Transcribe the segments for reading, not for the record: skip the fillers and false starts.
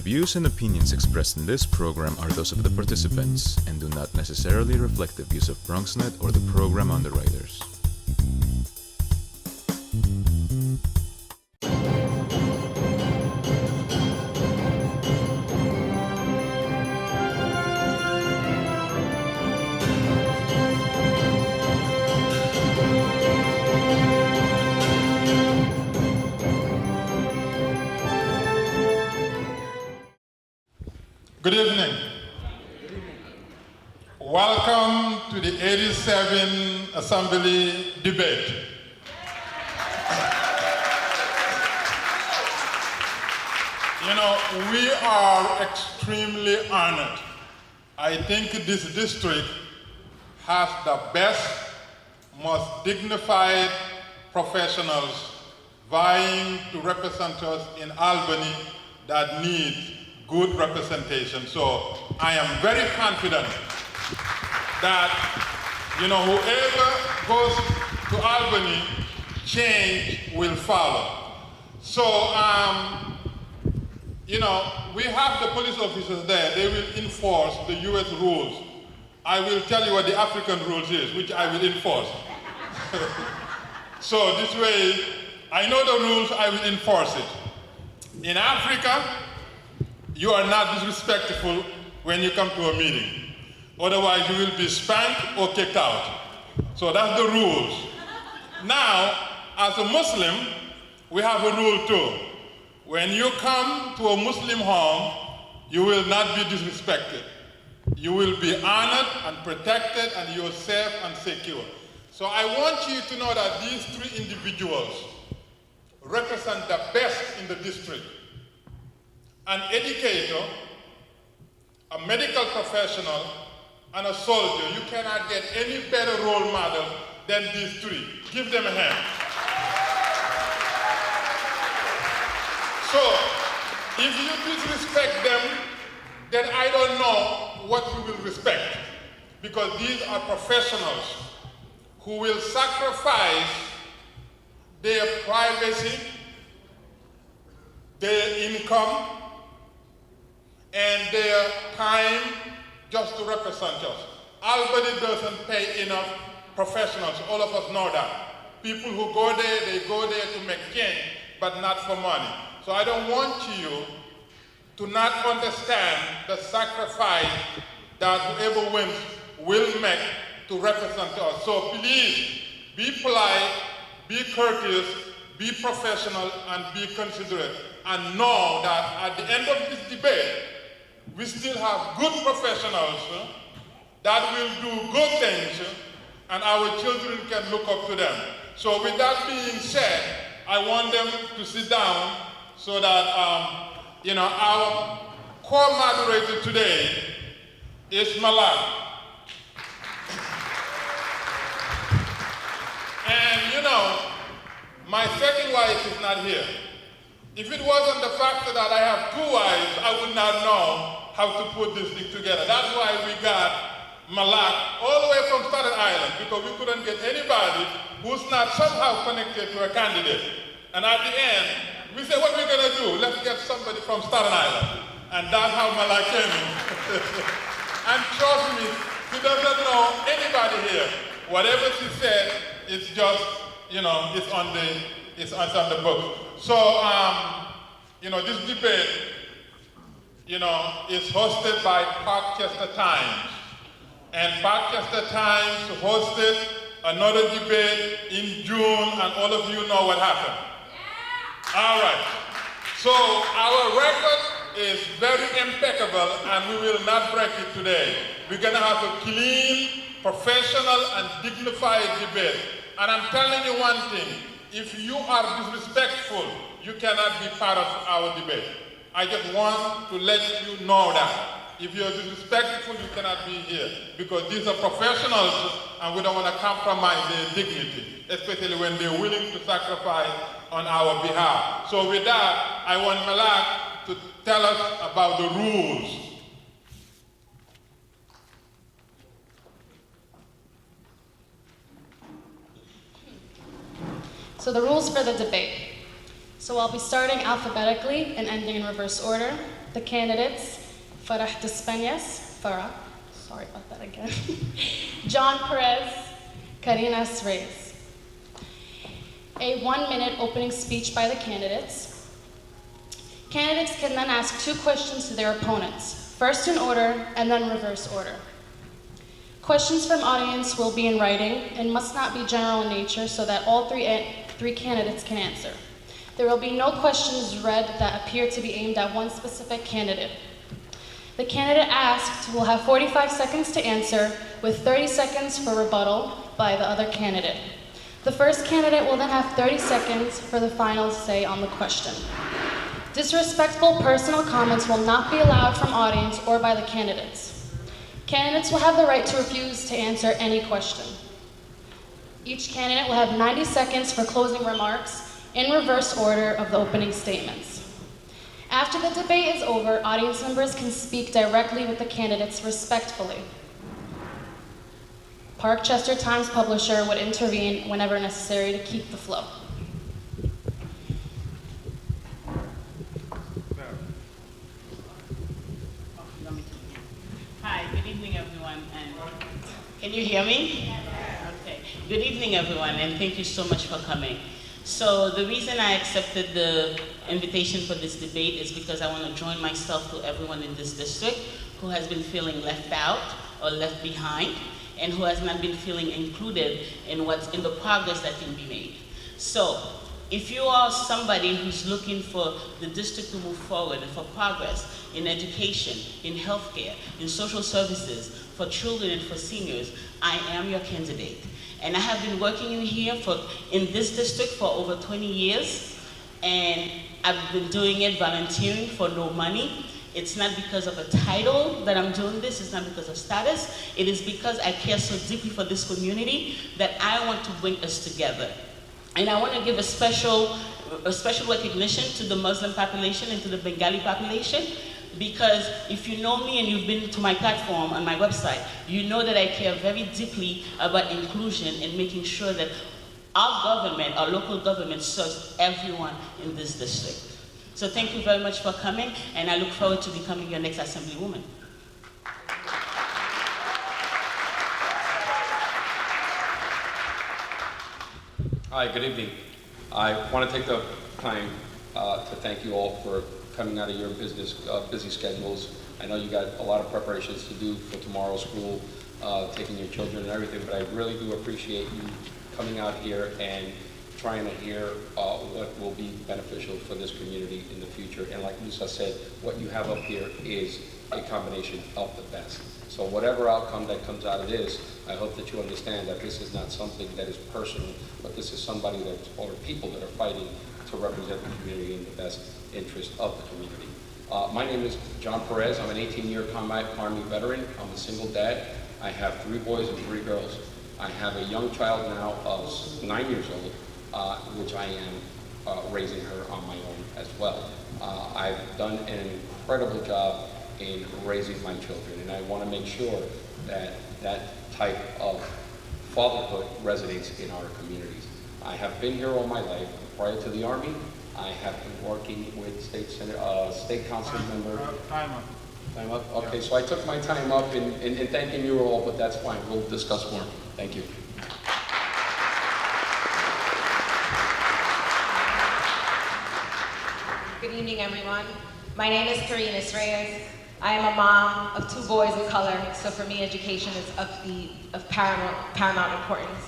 views and opinions expressed in this program are those of the participants and do not necessarily reflect the views of BronxNet or the program underwriters. Good evening. Welcome to the 87 Assembly debate. You know, we are extremely honored. I think this district has the best, most dignified professionals vying to represent us in Albany that need good representation. So I am very confident that, whoever goes to Albany, change will follow. So, we have the police officers there. They will enforce the U.S. rules. I will tell you what the African rules is, which I will enforce. So this way, I know the rules, I will enforce it. In Africa, you are not disrespectful when you come to a meeting. Otherwise, you will be spanked or kicked out. So that's the rules. Now, as a Muslim, we have a rule too. When you come to a Muslim home, you will not be disrespected. You will be honored and protected, and you're safe and secure. So I want you to know that these three individuals represent the best in the district. An educator, a medical professional, and a soldier. You cannot get any better role model than these three. Give them a hand. So, if you disrespect them, then I don't know what you will respect. Because these are professionals who will sacrifice their privacy, their income, and their time just to represent us. Albany doesn't pay enough professionals. All of us know that. People who go there, they go there to make change, but not for money. So I don't want you to not understand the sacrifice that whoever wins will make to represent us. So please, be polite, be courteous, be professional, and be considerate. And know that at the end of this debate, we still have good professionals that will do good things, and our children can look up to them. So with that being said, I want them to sit down so that, our core moderator today is Malak. And my second wife is not here. If it wasn't the fact that I have two wives, I would not know how to put this thing together. That's why we got Malak all the way from Staten Island, because we couldn't get anybody who's not somehow connected to a candidate. And at the end, we said, what are we gonna do? Let's get somebody from Staten Island. And that's how Malak came in. And trust me, he doesn't know anybody here. Whatever she said, it's just, it's on the book. So, this debate, is hosted by Parkchester Times. And Parkchester Times hosted another debate in June, and all of you know what happened. Yeah. All right. So our record is very impeccable, and we will not break it today. We're gonna have a clean, professional, and dignified debate. And I'm telling you one thing, if you are disrespectful, you cannot be part of our debate. I just want to let you know that. If you're disrespectful, you cannot be here, because these are professionals and we don't want to compromise their dignity, especially when they're willing to sacrifice on our behalf. So with that, I want Malak to tell us about the rules. So the rules for the debate. So I'll be starting alphabetically and ending in reverse order. the candidates, Farah Despeignes, sorry about that again, John Perez, Karines Reyes. A 1-minute opening speech by the candidates. Candidates can then ask 2 questions to their opponents, first in order and then reverse order. Questions from audience will be in writing and must not be general in nature so that all three candidates can answer. There will be no questions read that appear to be aimed at one specific candidate. The candidate asked will have 45 seconds to answer, with 30 seconds for rebuttal by the other candidate. The first candidate will then have 30 seconds for the final say on the question. Disrespectful personal comments will not be allowed from audience or by the candidates. Candidates will have the right to refuse to answer any question. Each candidate will have 90 seconds for closing remarks in reverse order of the opening statements. After the debate is over, audience members can speak directly with the candidates respectfully. Parkchester Times publisher would intervene whenever necessary to keep the flow. Hi, good evening everyone. And can you hear me? Okay. Good evening everyone, and thank you so much for coming. So the reason I accepted the invitation for this debate is because I want to join myself to everyone in this district who has been feeling left out or left behind, and who has not been feeling included in the progress that can be made. So if you are somebody who's looking for the district to move forward and for progress in education, in healthcare, in social services, for children and for seniors, I am your candidate. And I have been working in this district for over 20 years, and I've been doing it volunteering for no money. It's not because of a title that I'm doing this, it's not because of status, it is because I care so deeply for this community that I want to bring us together. And I want to give a special recognition to the Muslim population and to the Bengali population, because if you know me and you've been to my platform on my website, you know that I care very deeply about inclusion and making sure that our government, our local government, serves everyone in this district. So thank you very much for coming, and I look forward to becoming your next Assemblywoman. Hi, good evening. I want to take the time to thank you all for coming out of your busy schedules. I know you got a lot of preparations to do for tomorrow's school, taking your children and everything, but I really do appreciate you coming out here and trying to hear what will be beneficial for this community in the future. And like Lisa said, what you have up here is a combination of the best. So whatever outcome that comes out of this, I hope that you understand that this is not something that is personal, but this is somebody or people that are fighting to represent the community in the best interest of the community. My name is John Perez. I'm an 18-year combat Army veteran. I'm a single dad. I have 3 boys and 3 girls. I have a young child now of 9 years old, which I am raising her on my own as well. I've done an incredible job in raising my children, and I want to make sure that that type of fatherhood resonates in our communities. I have been here all my life. Prior to the Army, I have been working with state council member. Time up. Time up? Okay, so I took my time up in thanking you all, but that's fine. We'll discuss more. Thank you. Good evening, everyone. My name is Karines Reyes. I am a mom of 2 boys of color, so for me, education is of paramount importance.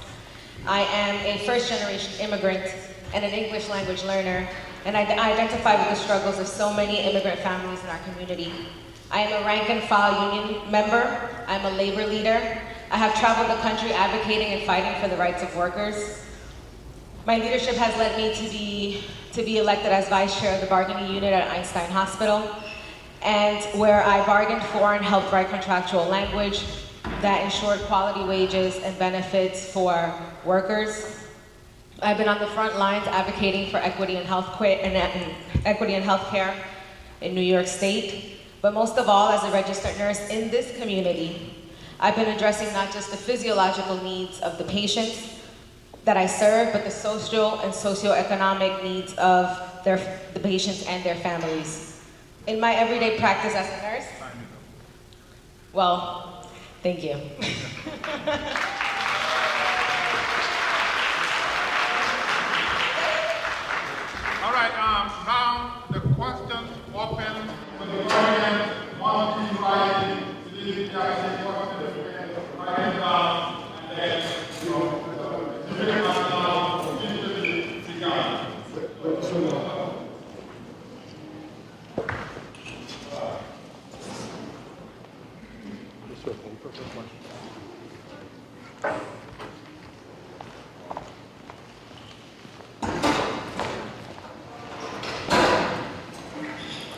I am a first-generation immigrant and an English language learner, and I identify with the struggles of so many immigrant families in our community. I am a rank and file union member. I'm a labor leader. I have traveled the country advocating and fighting for the rights of workers. My leadership has led me to be elected as vice chair of the bargaining unit at Einstein Hospital, and where I bargained for and helped write contractual language that ensured quality wages and benefits for workers. I've been on the front lines advocating for equity in healthcare in New York State. But most of all, as a registered nurse in this community, I've been addressing not just the physiological needs of the patients that I serve, but the social and socioeconomic needs of the patients and their families. In my everyday practice as a nurse, well, thank you. All right, now the question open for the audience. One team writing to the question, write down, and then, the hearing now officially begun.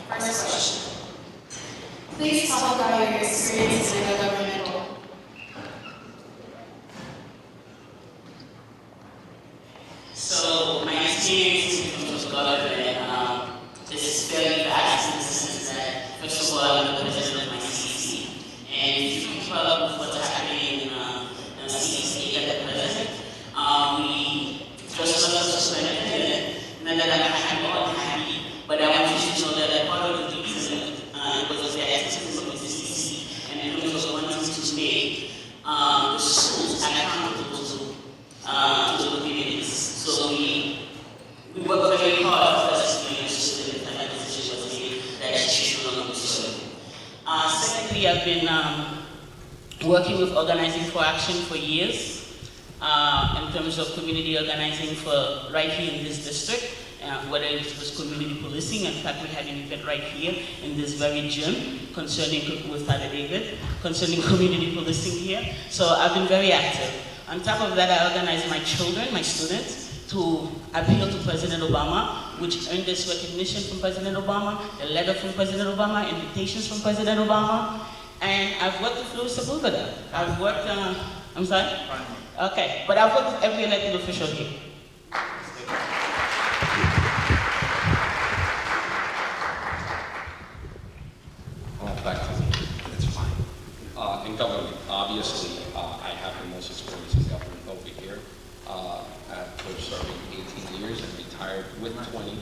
First question. Please talk about your experience in the government role. So my experience in terms of government is very vast in the sense that, first of all, I'm the president of my CDC. And if you keep up with what's happening in the CDC at the present, we just love to spend it. Not that I'm happy or unhappy, but I want you to know that part of the reason was the existence of the CDC. And it was wanting to make the schools accountable to the communities. So we work very hard for us to make sure that the decision was made that institutional decision. Secondly, I've been working with Organizing for Action for years in terms of community organizing for right here in this district, whether it was community policing. In fact, we had an event right here in this very gym concerning, with Father David, concerning community policing here. So I've been very active. On top of that, I organize my children, my students, to appeal to President Obama, which earned this recognition from President Obama, a letter from President Obama, invitations from President Obama, and I've worked with Louis Sepulveda. I've worked, I'm sorry? Okay, but I've worked with every elected official here. Well, back to me. That's fine. In government, obviously, I have the most experience in government over here. After serving 18 years and retired with 20.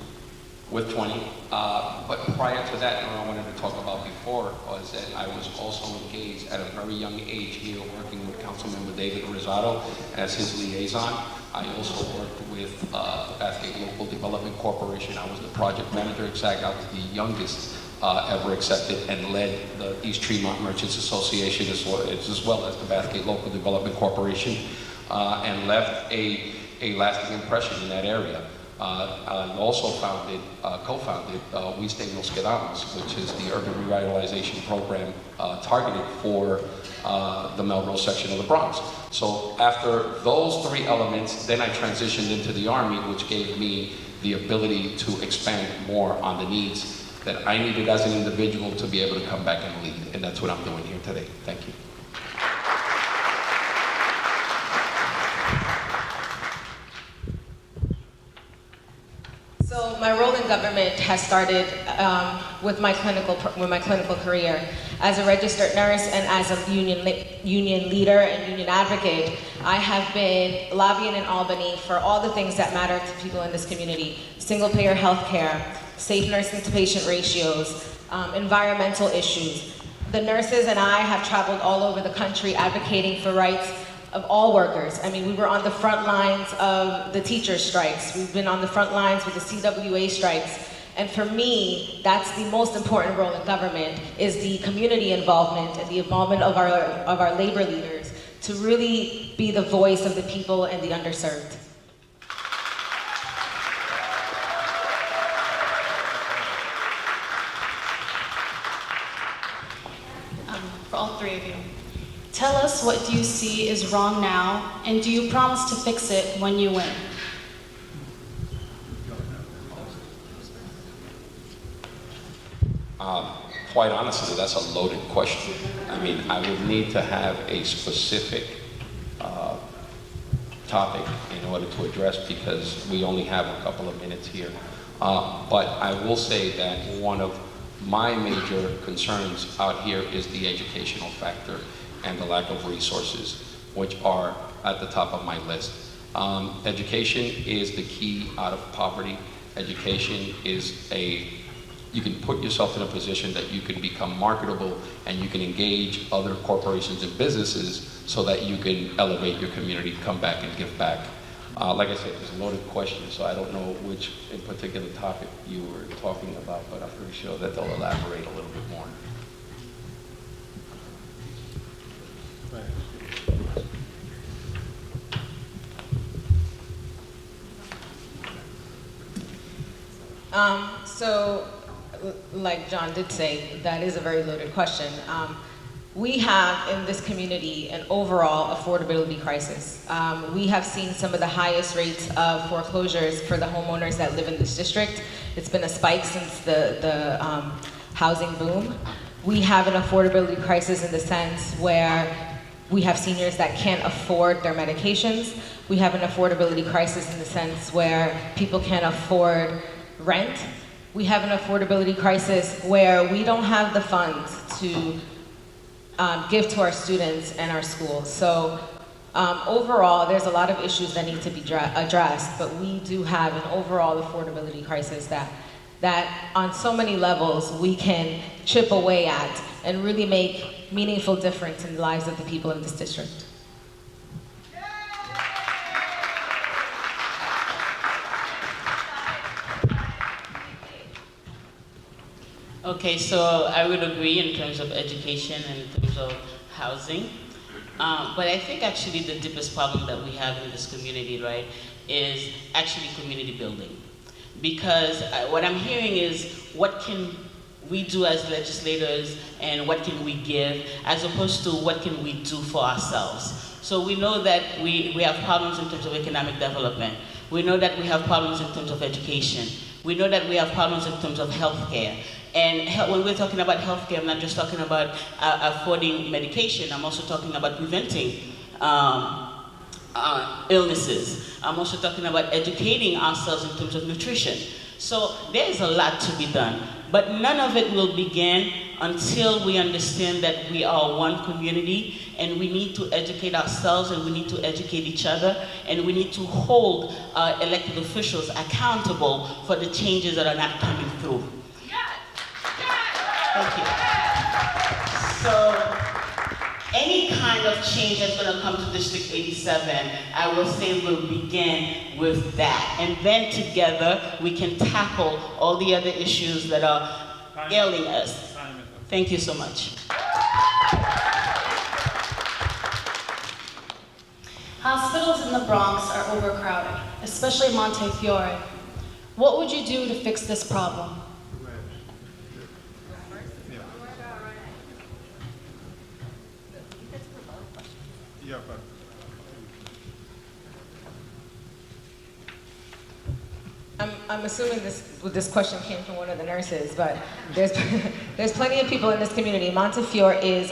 But prior to that, what I wanted to talk about before was that I was also engaged at a very young age here working with Councilmember David Rosado as his liaison. I also worked with the Bathgate Local Development Corporation. I was the project manager, exactly. I was the youngest ever accepted and led the East Tremont Merchants Association as well as the Bathgate Local Development Corporation, and left a lasting impression in that area. I also co-founded We Stay Los Quedamos, which is the urban revitalization program targeted for the Melrose section of the Bronx. So after those three elements, then I transitioned into the Army, which gave me the ability to expand more on the needs that I needed as an individual to be able to come back and lead. And that's what I'm doing here today. Thank you. So my role in government has started with my clinical career. As a registered nurse and as a union leader and union advocate, I have been lobbying in Albany for all the things that matter to people in this community: single-payer health care, safe nursing to patient ratios, environmental issues. The nurses and I have traveled all over the country advocating for rights of all workers. I mean, we were on the front lines of the teachers' strikes. We've been on the front lines with the CWA strikes. And for me, that's the most important role in government, is the community involvement and the involvement of our labor leaders to really be the voice of the people and the underserved. For all three of you, tell us what do you see is wrong now, and do you promise to fix it when you win? Quite honestly, that's a loaded question. I mean, I would need to have a specific topic in order to address, because we only have a couple of minutes here. But I will say that one of my major concerns out here is the educational factor and the lack of resources, which are at the top of my list. Education is the key out of poverty. Education is a you can put yourself in a position that you can become marketable and you can engage other corporations and businesses so that you can elevate your community, come back and give back. Like I said, it's a loaded question, so I don't know which in particular topic you were talking about, but I'm pretty sure that they'll elaborate a little bit more. So, like John did say, that is a very loaded question. We have in this community an overall affordability crisis. We have seen some of the highest rates of foreclosures for the homeowners that live in this district. It's been a spike since the housing boom. We have an affordability crisis in the sense where we have seniors that can't afford their medications. We have an affordability crisis in the sense where people can't afford rent. We have an affordability crisis where we don't have the funds to give to our students and our schools. So overall, there's a lot of issues that need to be addressed, but we do have an overall affordability crisis that on so many levels we can chip away at and really make meaningful difference in the lives of the people in this district. Okay, so I would agree in terms of education and in terms of housing. But I think actually the deepest problem that we have in this community, right, is actually community building. Because what I'm hearing is what can we do as legislators and what can we give, as opposed to what can we do for ourselves. So we know that we have problems in terms of economic development. We know that we have problems in terms of education. We know that we have problems in terms of healthcare. And when we're talking about healthcare, I'm not just talking about affording medication, I'm also talking about preventing illnesses. I'm also talking about educating ourselves in terms of nutrition. So there's a lot to be done, but none of it will begin until we understand that we are one community and we need to educate ourselves and we need to educate each other and we need to hold elected officials accountable for the changes that are not coming through. Thank you. So, any kind of change that's going to come to District 87, I will say will begin with that. And then together, we can tackle all the other issues that are ailing us. Thank you so much. Hospitals in the Bronx are overcrowded, especially Montefiore. What would you do to fix this problem? I'm assuming this question came from one of the nurses, but there's plenty of people in this community. Montefiore is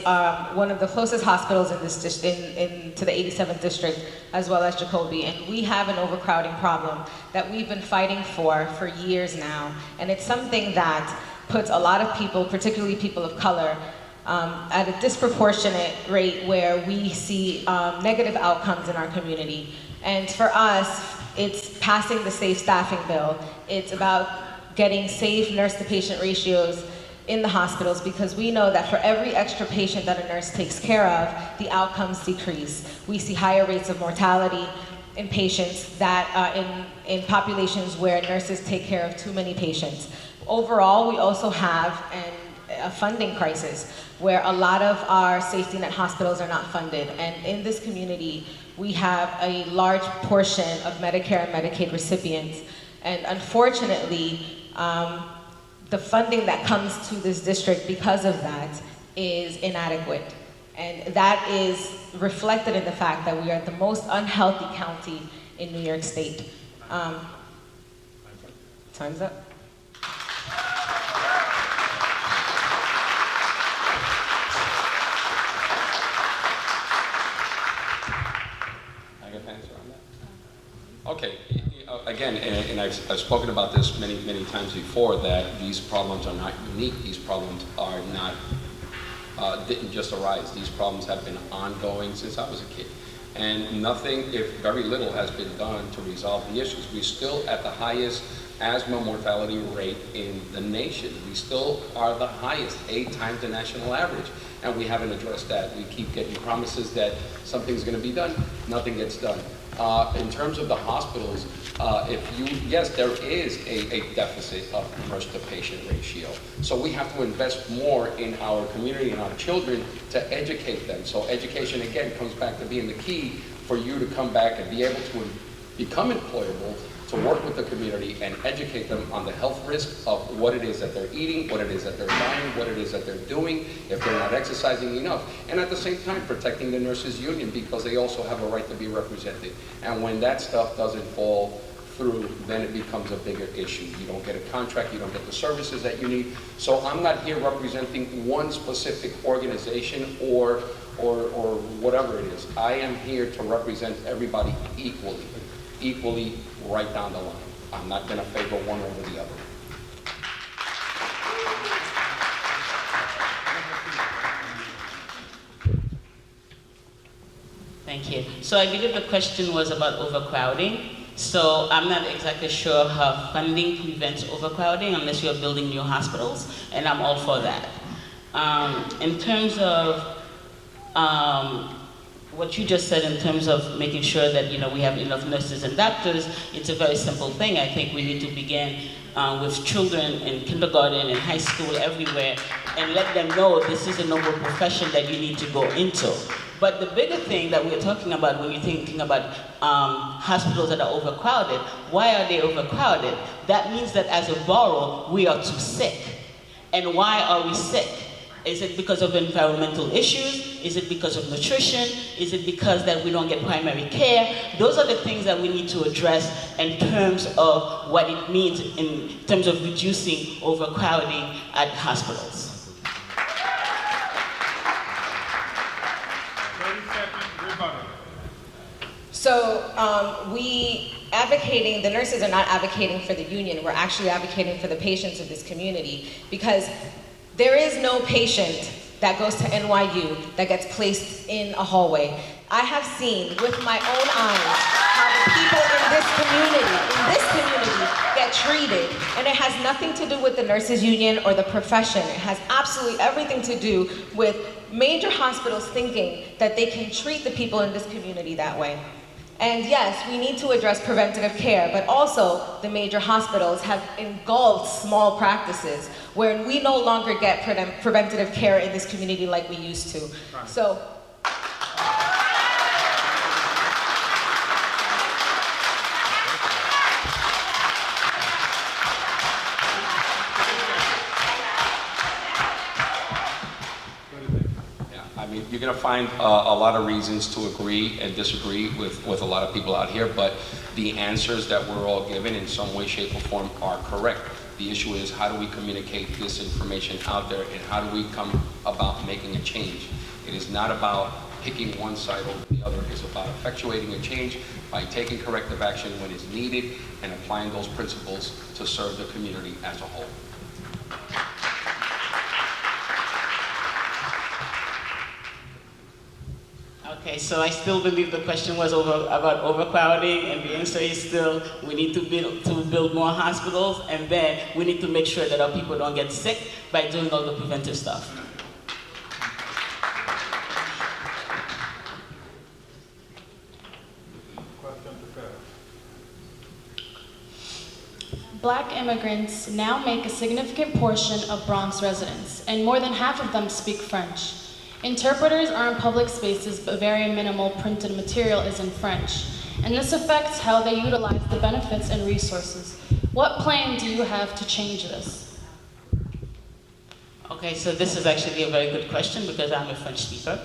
one of the closest hospitals in this to the 87th district, as well as Jacoby, and we have an overcrowding problem that we've been fighting for years now, and it's something that puts a lot of people, particularly people of color, at a disproportionate rate where we see negative outcomes in our community. And for us, it's passing the safe staffing bill. It's about getting safe nurse-to-patient ratios in the hospitals, because we know that for every extra patient that a nurse takes care of, the outcomes decrease. We see higher rates of mortality in patients that in populations where nurses take care of too many patients. Overall, we also have a funding crisis where a lot of our safety net hospitals are not funded. And in this community, we have a large portion of Medicare and Medicaid recipients. And unfortunately, the funding that comes to this district because of that is inadequate. And that is reflected in the fact that we are the most unhealthy county in New York State. Time's up. Okay, again, and I've spoken about this many times before, that these problems are not unique. These problems are not, didn't just arise. These problems have been ongoing since I was a kid. And nothing, if very little, has been done to resolve the issues. We're still at the highest asthma mortality rate in the nation. We still are the highest, 8 times the national average, and we haven't addressed that. We keep getting promises that something's going to be done, nothing gets done. In terms of the hospitals, yes, there is a deficit of nurse to patient ratio. So we have to invest more in our community and our children to educate them. So education, again, comes back to being the key for you to come back and be able to become employable, to work with the community and educate them on the health risks of what it is that they're eating, what it is that they're buying, what it is that they're doing, if they're not exercising enough. And at the same time, protecting the nurses union, because they also have a right to be represented. And when that stuff doesn't fall through, then it becomes a bigger issue. You don't get a contract, you don't get the services that you need. So I'm not here representing one specific organization or whatever it is. I am here to represent everybody equally right down the line. I'm not going to favor one over the other. Thank you. So I believe the question was about overcrowding. So I'm not exactly sure how funding prevents overcrowding unless you're building new hospitals, and I'm all for that. In terms of what you just said in terms of making sure that we have enough nurses and doctors, it's a very simple thing. I think we need to begin with children in kindergarten and high school everywhere and let them know this is a noble profession that you need to go into. But the bigger thing that we're talking about when you're thinking about hospitals that are overcrowded, why are they overcrowded? That means that as a borough, we are too sick. And why are we sick? Is it because of environmental issues? Is it because of nutrition? Is it because that we don't get primary care? Those are the things that we need to address in terms of what it means in terms of reducing overcrowding at hospitals. 30 seconds, rebuttal. So the nurses are not advocating for the union, we're actually advocating for the patients of this community, because there is no patient that goes to NYU that gets placed in a hallway. I have seen with my own eyes how the people in this community get treated, and it has nothing to do with the nurses union or the profession. It has absolutely everything to do with major hospitals thinking that they can treat the people in this community that way. And yes, we need to address preventative care, but also the major hospitals have engulfed small practices where we no longer get preventative care in this community like we used to. Right. So. You're going to find a lot of reasons to agree and disagree with a lot of people out here, but the answers that we're all given in some way, shape, or form are correct. The issue is, how do we communicate this information out there, and how do we come about making a change? It is not about picking one side over the other. It's about effectuating a change by taking corrective action when it's needed and applying those principles to serve the community as a whole. Okay, so I still believe the question was about overcrowding, and the answer is still we need to build more hospitals, and then we need to make sure that our people don't get sick by doing all the preventive stuff. Black immigrants now make a significant portion of Bronx residents, and more than half of them speak French. Interpreters are in public spaces, but very minimal printed material is in French, and this affects how they utilize the benefits and resources. What plan do you have to change this? Okay, so this is actually a very good question because I'm a French speaker.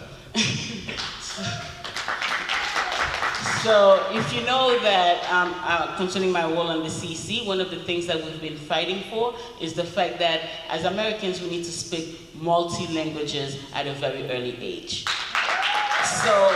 So if you know that concerning my role in the CC, one of the things that we've been fighting for is the fact that as Americans we need to speak multi-languages at a very early age. So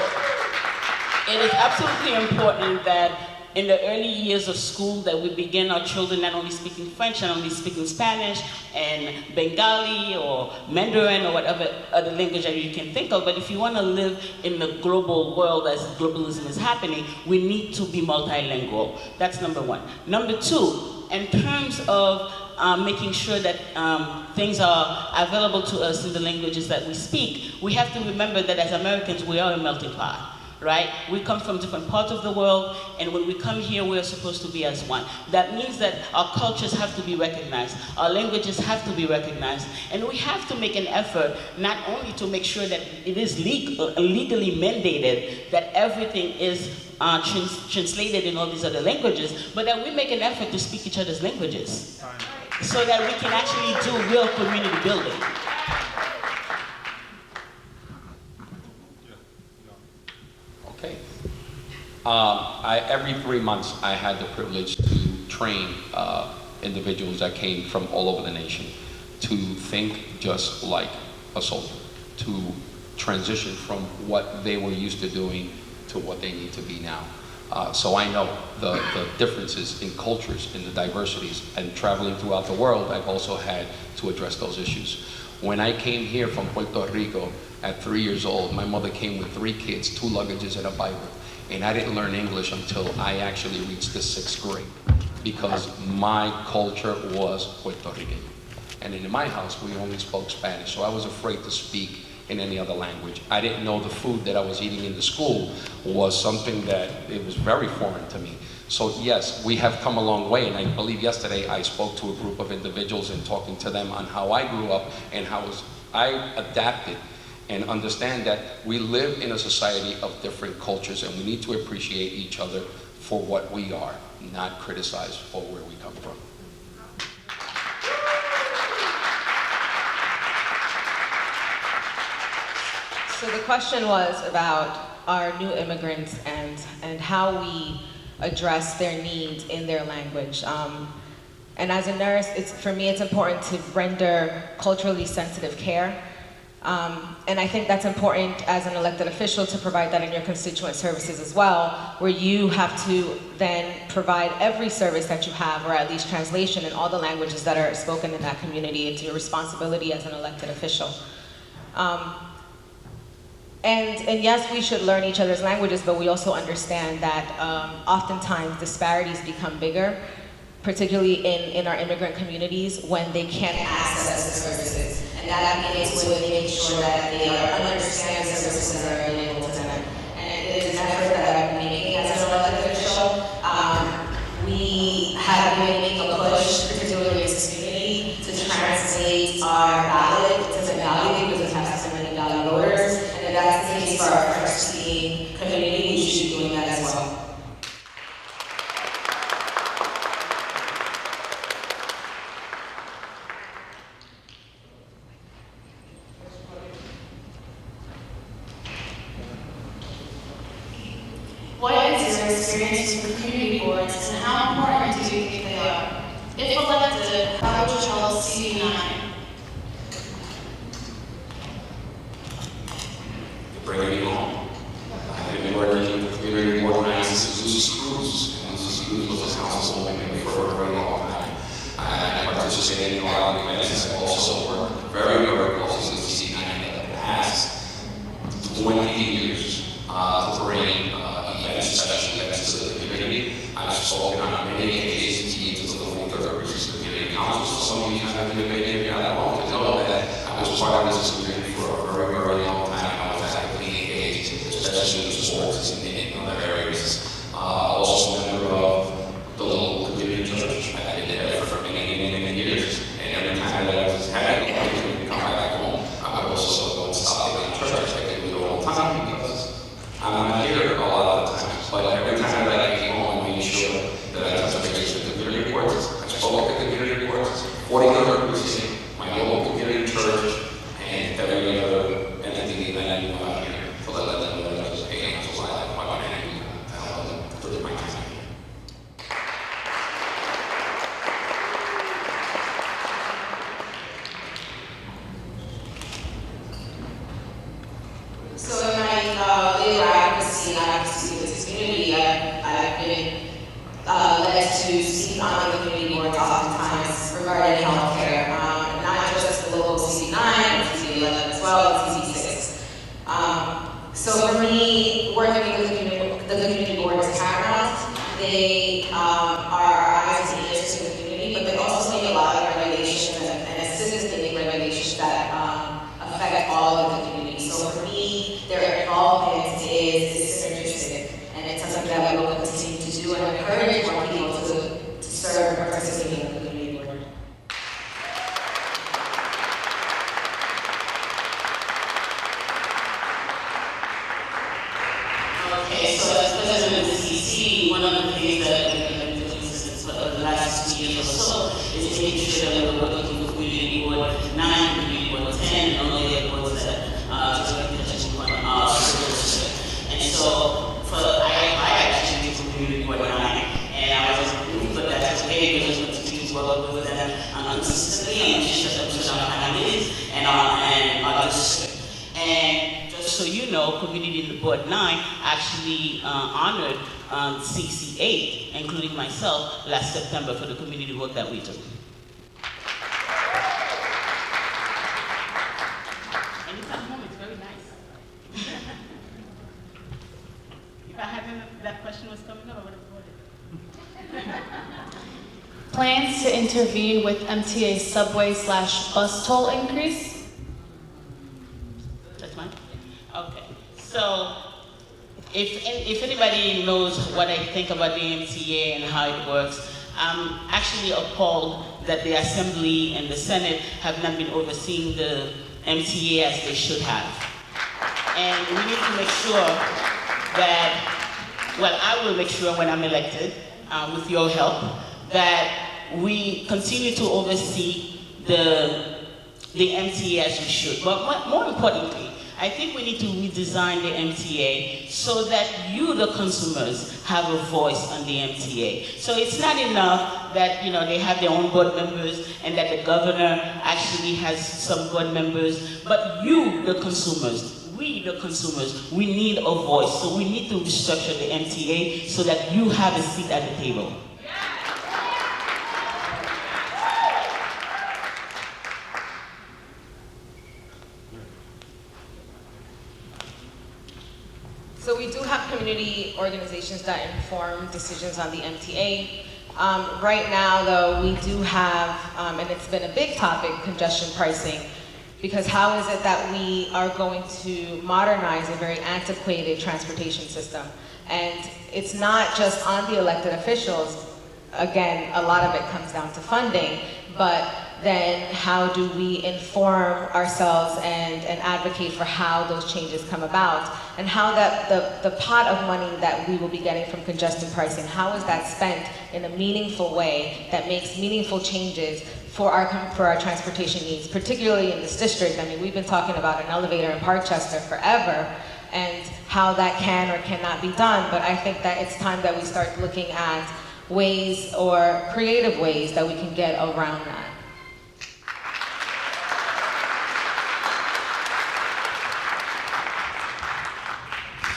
it is absolutely important that in the early years of school that we begin our children not only speaking French, not only speaking Spanish and Bengali or Mandarin or whatever other language that you can think of, but if you want to live in the global world as globalism is happening, we need to be multilingual. That's number one. Number two, in terms of making sure that things are available to us in the languages that we speak, we have to remember that as Americans, we are a melting pot. Right? We come from different parts of the world, and when we come here, we are supposed to be as one. That means that our cultures have to be recognized, our languages have to be recognized, and we have to make an effort not only to make sure that it is legally mandated that everything is translated in all these other languages, but that we make an effort to speak each other's languages so that we can actually do real community building. Okay. Every 3 months, I had the privilege to train individuals that came from all over the nation to think just like a soldier, to transition from what they were used to doing to what they need to be now. So I know the differences in cultures, in the diversities, and traveling throughout the world, I've also had to address those issues. When I came here from Puerto Rico at 3 years old, my mother came with 3 kids, 2 luggages, and a Bible. And I didn't learn English until I actually reached the 6th grade, because my culture was Puerto Rican. And in my house, we only spoke Spanish, so I was afraid to speak in any other language. I didn't know the food that I was eating in the school was something that it was very foreign to me. So yes, we have come a long way, and I believe yesterday I spoke to a group of individuals and talking to them on how I grew up and how I adapted and understand that we live in a society of different cultures, and we need to appreciate each other for what we are, not criticize for where we come from. So the question was about our new immigrants and how we address their needs in their language. And as a nurse, for me, it's important to render culturally sensitive care. And I think that's important as an elected official to provide that in your constituent services as well, where you have to then provide every service that you have, or at least translation in all the languages that are spoken in that community. It's your responsibility as an elected official. And yes, we should learn each other's languages, but we also understand that oftentimes disparities become bigger, particularly in our immigrant communities, when they can't access the services. And that means with making sure that they understand the services that are available to them. And it is an effort that I've been making as an elected official. We have been making a push, particularly in this community, to translate our ballot to Bengali, because it has so many Bengali voters. And if that's the case for our French-speaking community, we should be doing that as well. What is your experience with community boards, and how important do you think they are? If elected, how would you help see united? Bringing it home. I've been working with community organizers Zeus Cruz, and Zeus Cruz was a councilwoman for a very long time. I participated in a lot of events. I also worked very, very closely with C9 in the past 20 years to bring events, special events to the community. I've spoken on many occasions to the full third community councils. Some of you haven't been here that long to know that I was part of this community for a very, very long time. Especially in sports and in other areas. Also a member of the local community church. I've been there for many years. And every time that I was had the opportunity to come back home, I would also go and stop in the church. I could do it all the time because I'm not here a lot of the times. But every time that I came home, I made sure that I touched base with the community boards. I spoke at the community boards, 40 other precinct, my local community church, and every other entity that I knew about here to let them know. So in my labor advocacy and advocacy with this community, I've been So for me, working with the community board is paramount. They are our eyes and ears to the community, but they also make a lot of regulations and assist in making regulations that affect all of the community. So for me, their involvement is synergistic, and it's something that we will continue to do and encourage more people to serve and participate in the community board. Okay, so as president of the CC, one of the things that we've been doing since the last 2 years or so is making sure that we're working with Community Board 9, Community Board 10, and all the other boards that and so I actually did Community Board 9, and I was looking for that as okay because we continue to work with them consistently and just put on candidates and our district. And just so you know, Community Board 9 actually honored CC8, including myself, last September for the community work that we do. Anytime home, it's very nice. If I hadn't, that question was coming up, I would have brought it. Plans to intervene with MTA subway/bus toll increase? That's mine? Okay. So, if anybody knows what I think about the MTA and how it works, I'm actually appalled that the Assembly and the Senate have not been overseeing the MTA as they should have. And we need to make sure that, well, I will make sure when I'm elected, with your help, that we continue to oversee the MTA as we should. But more importantly, I think we need to redesign the MTA so that you, the consumers, have a voice on the MTA. So it's not enough that they have their own board members and that the governor actually has some board members, but you, the consumers, we, the consumers, we need a voice. So we need to restructure the MTA so that you have a seat at the table. So we do have community organizations that inform decisions on the MTA. Right now, though, we do have, and it's been a big topic, congestion pricing, because how is it that we are going to modernize a very antiquated transportation system? And it's not just on the elected officials. Again, a lot of it comes down to funding, but then how do we inform ourselves and advocate for how those changes come about, and how that the pot of money that we will be getting from congestion pricing, how is that spent in a meaningful way that makes meaningful changes for our transportation needs, particularly in this district. I mean, we've been talking about an elevator in Parkchester forever, and how that can or cannot be done, but I think that it's time that we start looking at ways or creative ways that we can get around that.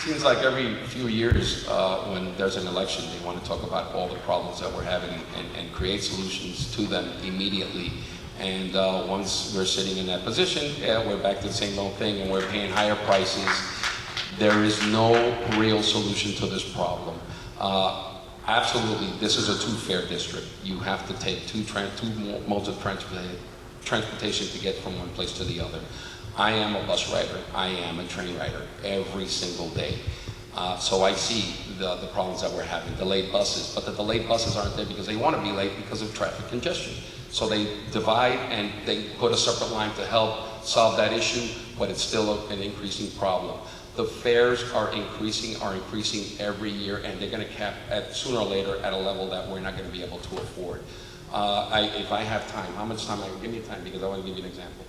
Seems like every few years when there's an election, they want to talk about all the problems that we're having and create solutions to them immediately. And once we're sitting in that position, yeah, we're back to the same old thing and we're paying higher prices. There is no real solution to this problem. Absolutely, this is a two-fare district. You have to take two modes of transportation to get from one place to the other. I am a bus rider, I am a train rider every single day. So I see the problems that we're having, delayed buses, but the delayed buses aren't there because they want to be late because of traffic congestion. So they divide and they put a separate line to help solve that issue, but it's still an increasing problem. The fares are increasing every year, and they're going to cap at sooner or later at a level that we're not going to be able to afford. If I have time, how much time? Give me time because I want to give you an example.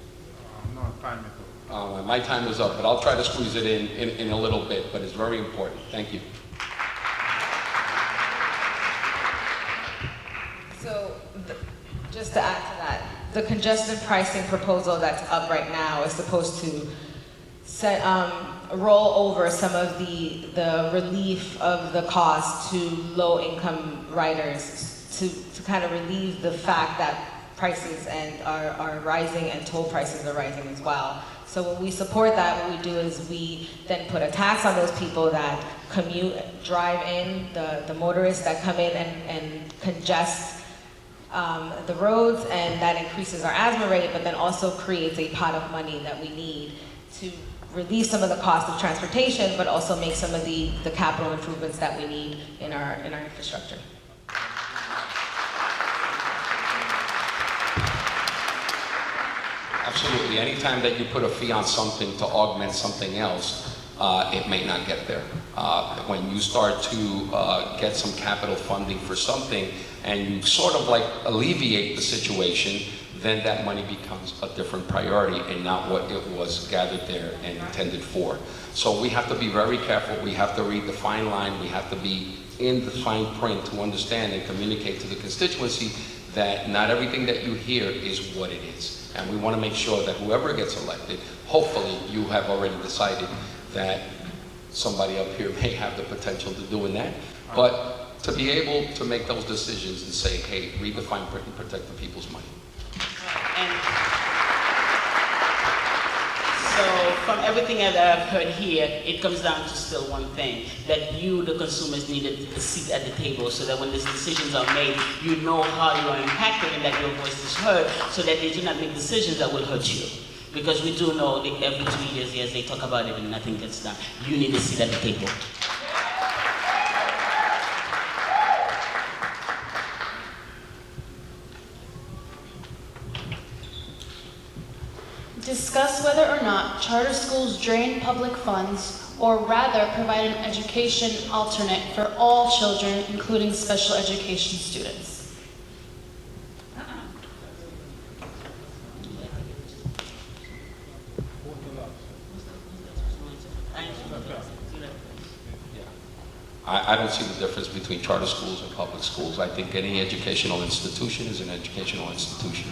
No, time is up. My time is up, but I'll try to squeeze it in a little bit, but it's very important. Thank you. So, just to add to that, the congestion pricing proposal that's up right now is supposed to roll over some of the relief of the cost to low-income riders to kind of relieve the fact that prices are rising and toll prices are rising as well. So when we support that, what we do is we then put a tax on those people that commute, drive in, the motorists that come in and congest the roads, and that increases our asthma rate, but then also creates a pot of money that we need to relieve some of the cost of transportation, but also make some of the capital improvements that we need in our infrastructure. Absolutely. Anytime that you put a fee on something to augment something else, it may not get there. When you start to get some capital funding for something and you sort of like alleviate the situation, then that money becomes a different priority and not what it was gathered there and intended for. So we have to be very careful. We have to read the fine line. We have to be in the fine print to understand and communicate to the constituency that not everything that you hear is what it is. And we want to make sure that whoever gets elected, hopefully you have already decided that somebody up here may have the potential to doing that. But to be able to make those decisions and say, hey, read the fine print and protect the people's money. And so from everything that I've heard here, it comes down to still one thing, that you, the consumers, need a seat at the table so that when these decisions are made, you know how you are impacted and that your voice is heard so that they do not make decisions that will hurt you. Because we do know that every 2 years, yes, they talk about it and nothing gets done. You need a seat at the table. Discuss whether or not charter schools drain public funds, or rather provide an education alternate for all children, including special education students. I don't see the difference between charter schools and public schools. I think any educational institution is an educational institution.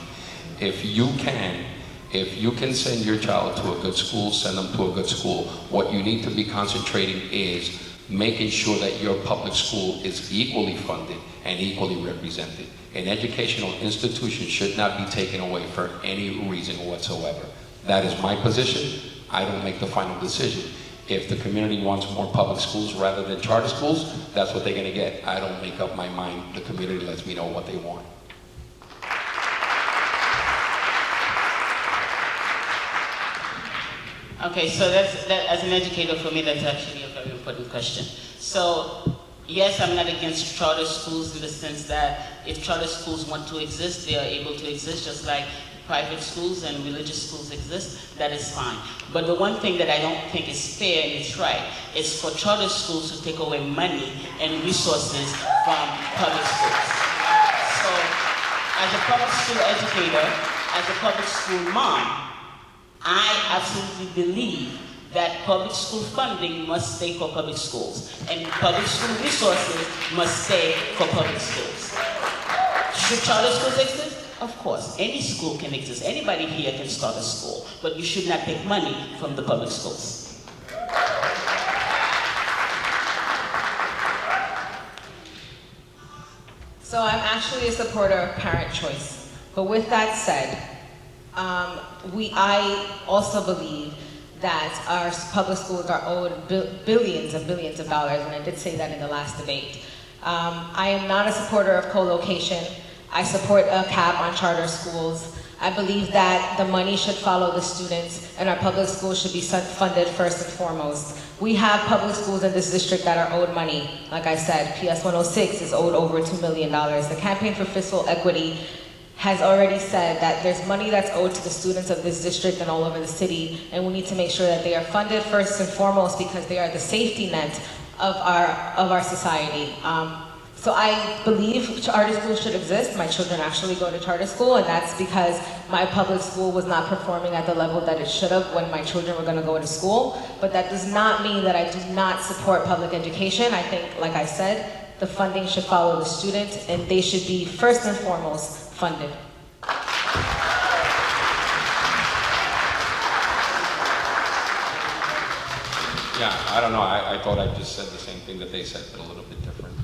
If you can send your child to a good school, send them to a good school. What you need to be concentrating is making sure that your public school is equally funded and equally represented. An educational institution should not be taken away for any reason whatsoever. That is my position. I don't make the final decision. If the community wants more public schools rather than charter schools, that's what they're going to get. I don't make up my mind. The community lets me know what they want. Okay, so that as an educator, for me, that's actually a very important question. So, yes, I'm not against charter schools in the sense that if charter schools want to exist, they are able to exist just like private schools and religious schools exist. That is fine. But the one thing that I don't think is fair and is right is for charter schools to take away money and resources from public schools. So, as a public school educator, as a public school mom, I absolutely believe that public school funding must stay for public schools, and public school resources must stay for public schools. Should charter schools exist? Of course, any school can exist. Anybody here can start a school, but you should not take money from the public schools. So I'm actually a supporter of parent choice. But with that said, I also believe that our public schools are owed billions and billions of dollars, and I did say that in the last debate. I am not a supporter of co-location. I support a cap on charter schools. I believe that the money should follow the students, and our public schools should be funded first and foremost. We have public schools in this district that are owed money. Like I said, PS 106 is owed over $2 million. The Campaign for Fiscal Equity has already said that there's money that's owed to the students of this district and all over the city, and we need to make sure that they are funded first and foremost because they are the safety net of our society. So I believe charter schools should exist. My children actually go to charter school, and that's because my public school was not performing at the level that it should have when my children were going to go to school. But that does not mean that I do not support public education. I think, like I said, the funding should follow the student, and they should be first and foremost funded. Yeah, I don't know. I thought I just said the same thing that they said, but a little bit different.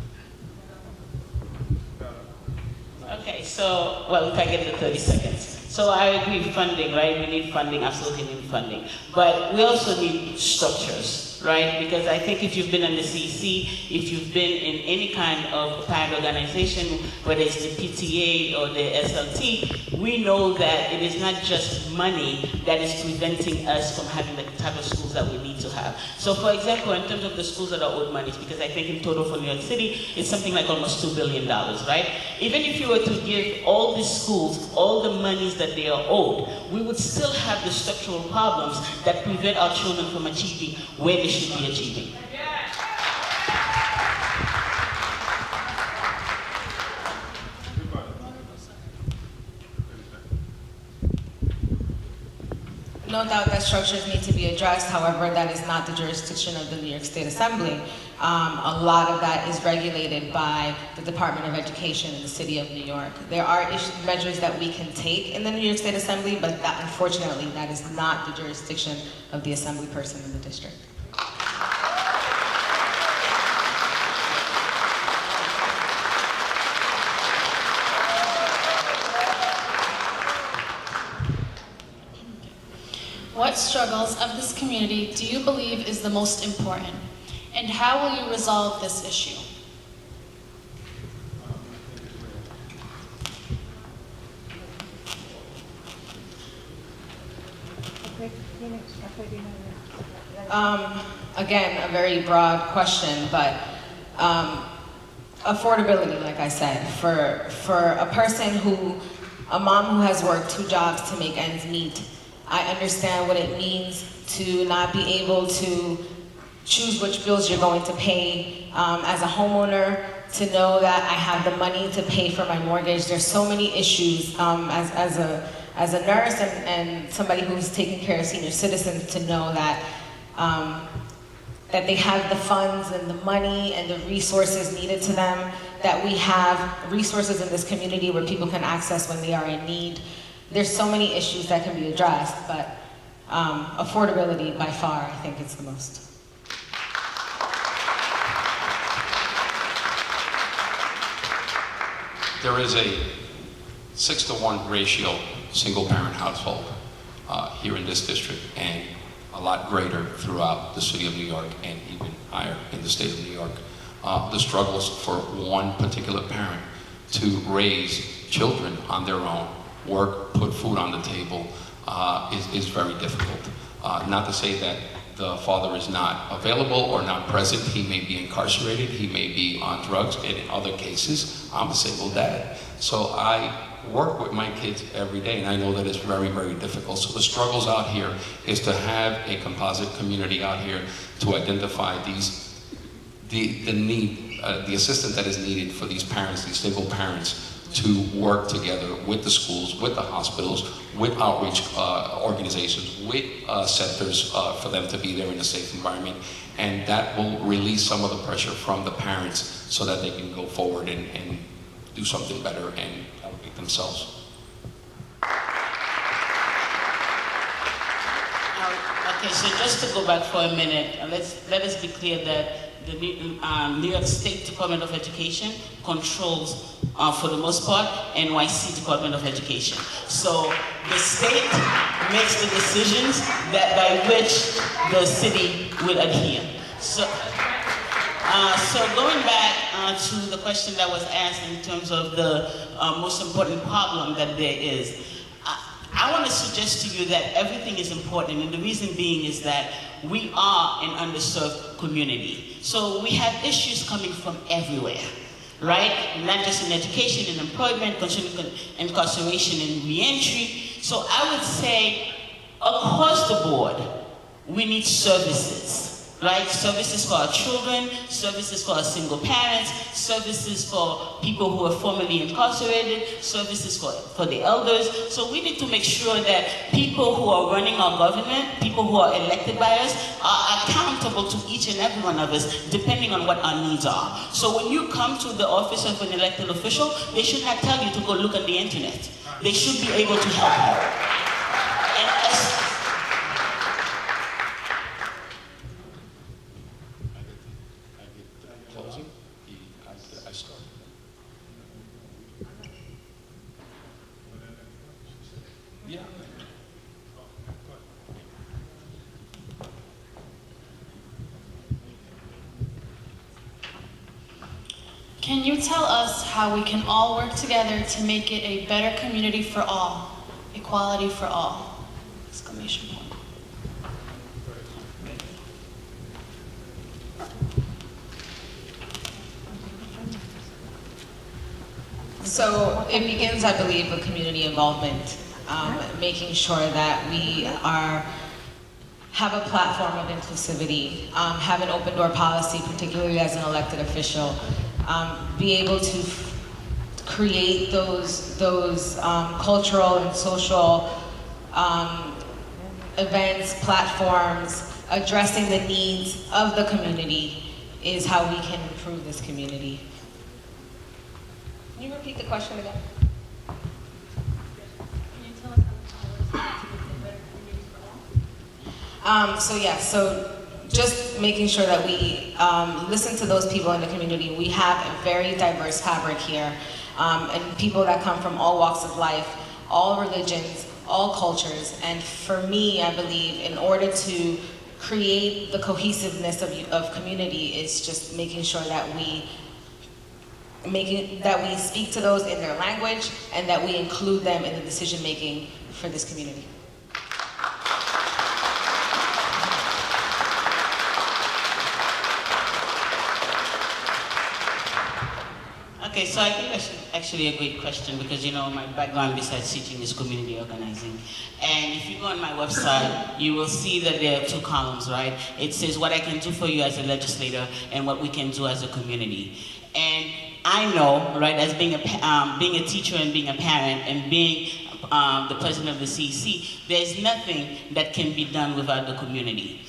Okay, so, well, if I get the 30 seconds. So I agree, funding, right? We need funding, absolutely need funding. But we also need structures, right? Because I think if you've been in the CC, if you've been in any kind of parent organization, whether it's the PTA or the SLT, we know that it is not just money that is preventing us from having the type of schools that we need to have. So for example, in terms of the schools that are owed monies, because I think in total for New York City, it's something like almost $2 billion, right? Even if you were to give all these schools all the monies that they are owed, we would still have the structural problems that prevent our children from achieving where they should be achieving. No doubt that structures need to be addressed. However, that is not the jurisdiction of the New York State Assembly. A lot of that is regulated by the Department of Education in the City of New York. There are measures that we can take in the New York State Assembly, but that, unfortunately, that is not the jurisdiction of the assembly person in the district. What struggles of this community do you believe is the most important? And how will you resolve this issue? Again, a very broad question, but affordability, like I said, for a person a mom who has worked 2 jobs to make ends meet, I understand what it means to not be able to choose which bills you're going to pay. As a homeowner, to know that I have the money to pay for my mortgage. There's so many issues as a nurse and somebody who's taking care of senior citizens, to know that that they have the funds and the money and the resources needed to them, that we have resources in this community where people can access when they are in need. There's so many issues that can be addressed, but affordability by far, I think it's the most. There is a 6-to-1 ratio single-parent household here in this district, and a lot greater throughout the city of New York and even higher in the state of New York. The struggles for one particular parent to raise children on their own, work, put food on the table, is very difficult. Not to say that the father is not available or not present. He may be incarcerated, he may be on drugs, and in other cases, I'm a single dad. So I work with my kids every day, and I know that it's very, very difficult. So the struggles out here is to have a composite community out here to identify the need, the assistance that is needed for these parents, these single parents, to work together with the schools, with the hospitals, with outreach organizations, with centers for them to be there in a safe environment. And that will release some of the pressure from the parents so that they can go forward and do something better and elevate themselves. Okay, so just to go back for a minute, let us be clear that the New York State Department of Education controls, for the most part, NYC Department of Education. So the state makes the decisions that by which the city will adhere. So going back to the question that was asked in terms of the most important problem that there is, I want to suggest to you that everything is important, and the reason being is that we are an underserved community. So we have issues coming from everywhere, right? Not just in education, in employment, incarceration, and reentry. So I would say across the board, we need services. Right? Services for our children, services for our single parents, services for people who are formerly incarcerated, services for the elders. So we need to make sure that people who are running our government, people who are elected by us, are accountable to each and every one of us, depending on what our needs are. So when you come to the office of an elected official, they should not tell you to go look on the internet. They should be able to help you. And Can you tell us how we can all work together to make it a better community for all? Equality for all! Exclamation point. So it begins, I believe, with community involvement, making sure that we have a platform of inclusivity, have an open door policy, particularly as an elected official, be able to create those cultural and social events, platforms, addressing the needs of the community is how we can improve this community. Can you repeat the question again? Can you tell us how to make it a better community for all? So just making sure that we listen to those people in the community. We have a very diverse fabric here, and people that come from all walks of life, all religions, all cultures. And for me, I believe in order to create the cohesiveness of community is just making sure that we speak to those in their language and that we include them in the decision making for this community. Okay, so I think that's actually a great question because, you know, my background besides teaching is community organizing. And if you go on my website, you will see that there are two columns, right? It says what I can do for you as a legislator and what we can do as a community. And I know, right, as being a teacher and being a parent and being the president of the CEC, there's nothing that can be done without the community.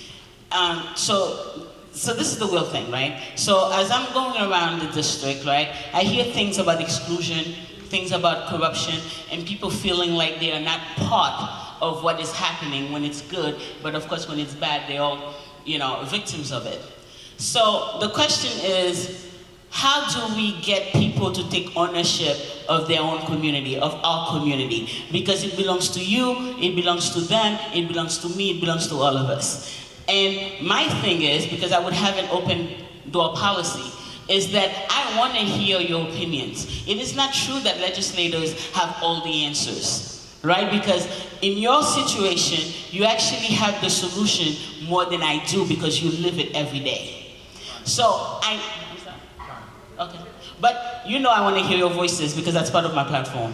So this is the real thing, right? So as I'm going around the district, right, I hear things about exclusion, things about corruption, and people feeling like they are not part of what is happening when it's good, but of course when it's bad, they're all, you know, victims of it. So the question is, how do we get people to take ownership of their own community, of our community? Because it belongs to you, it belongs to them, it belongs to me, it belongs to all of us. And my thing is, because I would have an open door policy, is that I want to hear your opinions. It is not true that legislators have all the answers, right? Because in your situation, you actually have the solution more than I do because you live it every day. So okay. But you know I want to hear your voices because that's part of my platform.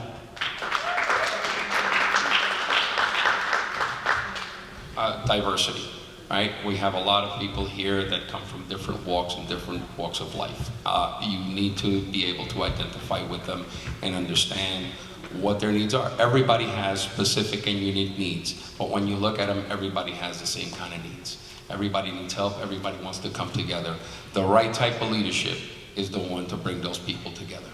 Diversity, right? We have a lot of people here that come from different walks and different walks of life. You need to be able to identify with them and understand what their needs are. Everybody has specific and unique needs, but when you look at them, everybody has the same kind of needs. Everybody needs help, everybody wants to come together. The right type of leadership is the one to bring those people together.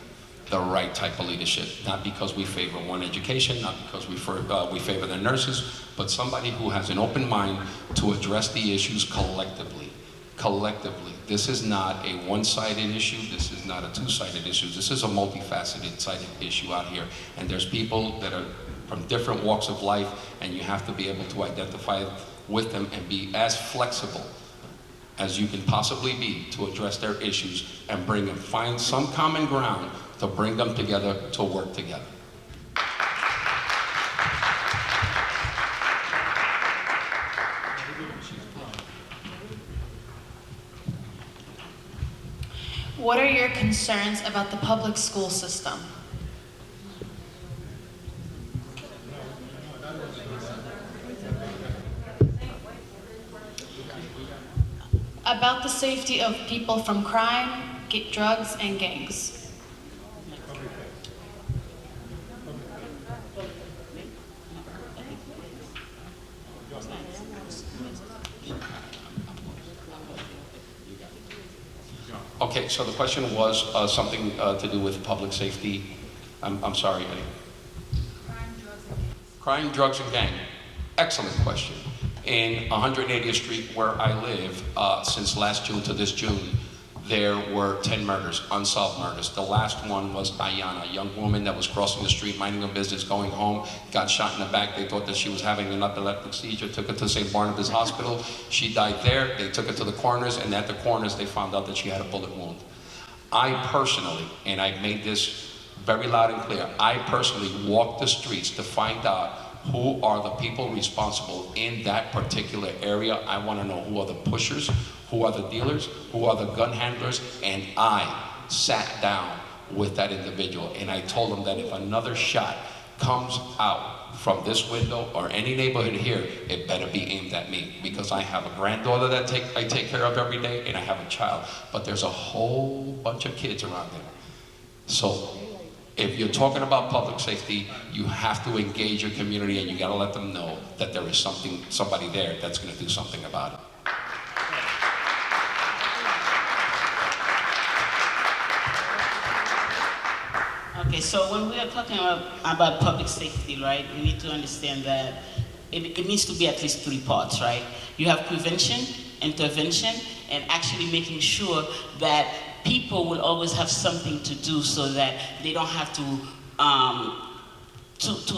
The right type of leadership, not because we favor one education, not because we favor the nurses, but somebody who has an open mind to address the issues collectively. Collectively. This is not a one-sided issue, this is not a two-sided issue, this is a multifaceted issue out here. And there's people that are from different walks of life, and you have to be able to identify with them and be as flexible as you can possibly be to address their issues and bring them, find some common ground to bring them together to work together. What are your concerns about the public school system? About the safety of people from crime, drugs, and gangs. Okay, so the question was something to do with public safety. I'm sorry, Eddie. Crime, drugs, and gang. Excellent question. In 180th Street, where I live, since last June to this June, there were 10 murders, unsolved murders. The last one was Ayana, a young woman that was crossing the street, minding her business, going home, got shot in the back. They thought that she was having an epileptic seizure, took her to St. Barnabas Hospital. She died there. They took her to the coroners, and at the coroners, they found out that she had a bullet wound. I personally, and I've made this very loud and clear, I personally walk the streets to find out who are the people responsible in that particular area. I want to know who are the pushers, who are the dealers, who are the gun handlers, and I sat down with that individual and I told him that if another shot comes out from this window or any neighborhood here, it better be aimed at me, because I have a granddaughter that I take care of every day, and I have a child, but there's a whole bunch of kids around there. So if you're talking about public safety, you have to engage your community, and you got to let them know that there is somebody there that's going to do something about it. Okay, so when we are talking about public safety, right, we need to understand that it needs to be at least three parts, right? You have prevention, intervention, and actually making sure that people will always have something to do so that they don't have to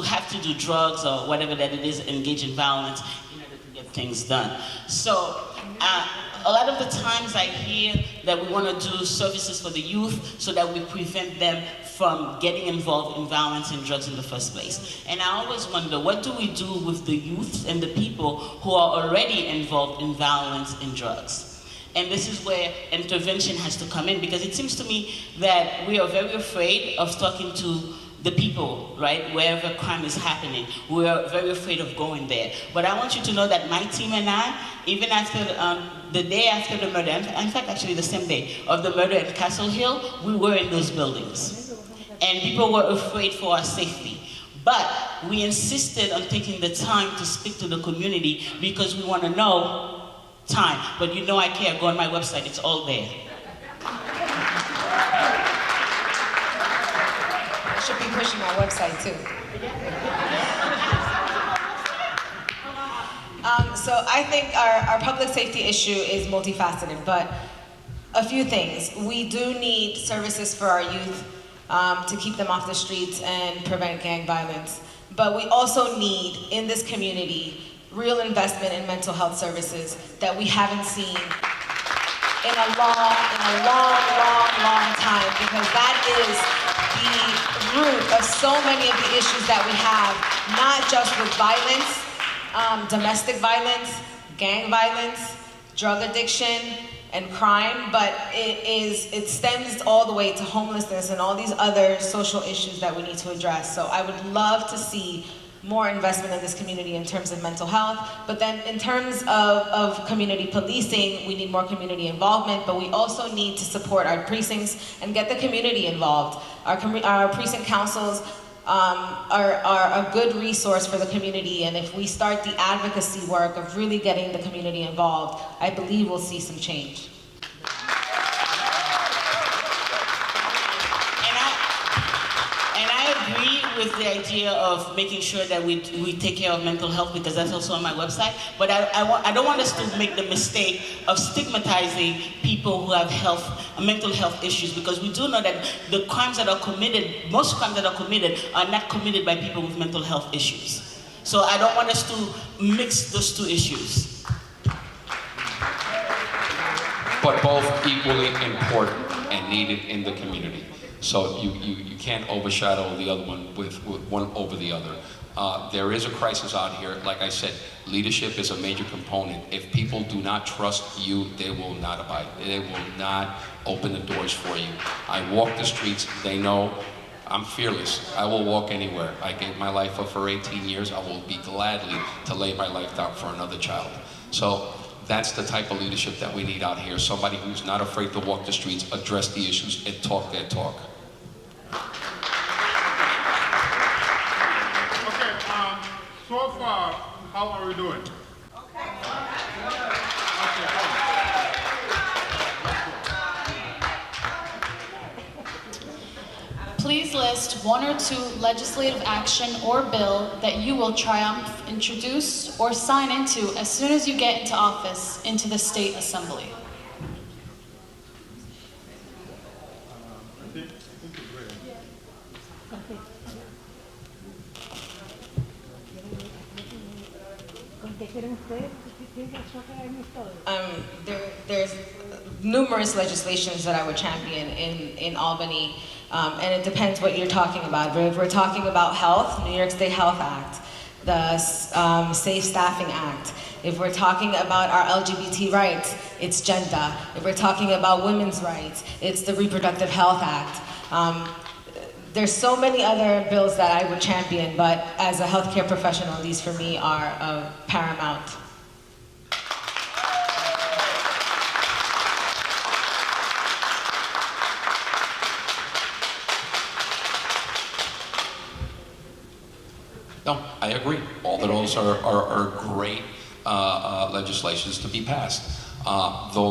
have to do drugs or whatever that it is, engage in violence in order to get things done. So a lot of the times I hear that we want to do services for the youth so that we prevent them from getting involved in violence and drugs in the first place. And I always wonder, what do we do with the youth and the people who are already involved in violence and drugs? And this is where intervention has to come in, because it seems to me that we are very afraid of talking to the people, right, wherever crime is happening. We are very afraid of going there. But I want you to know that my team and I, even after the day after the murder, in fact actually the same day of the murder at Castle Hill, we were in those buildings. And people were afraid for our safety. But we insisted on taking the time to speak to the community because we want to know time. But you know I care, go on my website, it's all there. I should be pushing my website too. So I think our public safety issue is multifaceted, but a few things. We do need services for our youth to keep them off the streets and prevent gang violence. But we also need, in this community, real investment in mental health services that we haven't seen in a long time, because that is the root of so many of the issues that we have, not just with violence, domestic violence, gang violence, drug addiction, and crime, but it stems all the way to homelessness and all these other social issues that we need to address. So I would love to see more investment in this community in terms of mental health, but then in terms of community policing, we need more community involvement, but we also need to support our precincts and get the community involved. Our precinct councils are a good resource for the community, and if we start the advocacy work of really getting the community involved, I believe we'll see some change. And I agree with the idea of making sure that we take care of mental health, because that's also on my website, but I don't want us to make the mistake of stigmatizing people who have mental health issues, because we do know that the crimes that are committed, most crimes that are committed are not committed by people with mental health issues. So I don't want us to mix those two issues. But both equally important and needed in the community. So you can't overshadow the other one with one over the other. There is a crisis out here. Like I said, leadership is a major component. If people do not trust you, they will not abide. They will not open the doors for you. I walk the streets. They know I'm fearless. I will walk anywhere. I gave my life up for 18 years. I will be gladly to lay my life down for another child. So that's the type of leadership that we need out here. Somebody who's not afraid to walk the streets, address the issues, and talk their talk. So far, how are we doing? Okay. Please list one or two legislative action or bill that you will triumph, introduce, or sign into as soon as you get into office into the State Assembly. There's numerous legislations that I would champion in Albany, and it depends what you're talking about. But if we're talking about health, New York State Health Act, the Safe Staffing Act. If we're talking about our LGBT rights, it's gender. If we're talking about women's rights, it's the Reproductive Health Act. There's so many other bills that I would champion, but as a healthcare professional, these for me are paramount. No, I agree. All of those are great legislations to be passed. The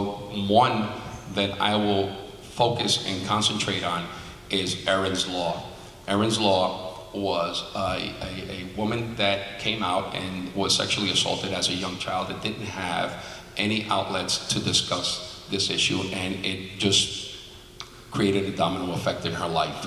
one that I will focus and concentrate on is Erin's Law. Erin's Law was a woman that came out and was sexually assaulted as a young child that didn't have any outlets to discuss this issue, and it just created a domino effect in her life.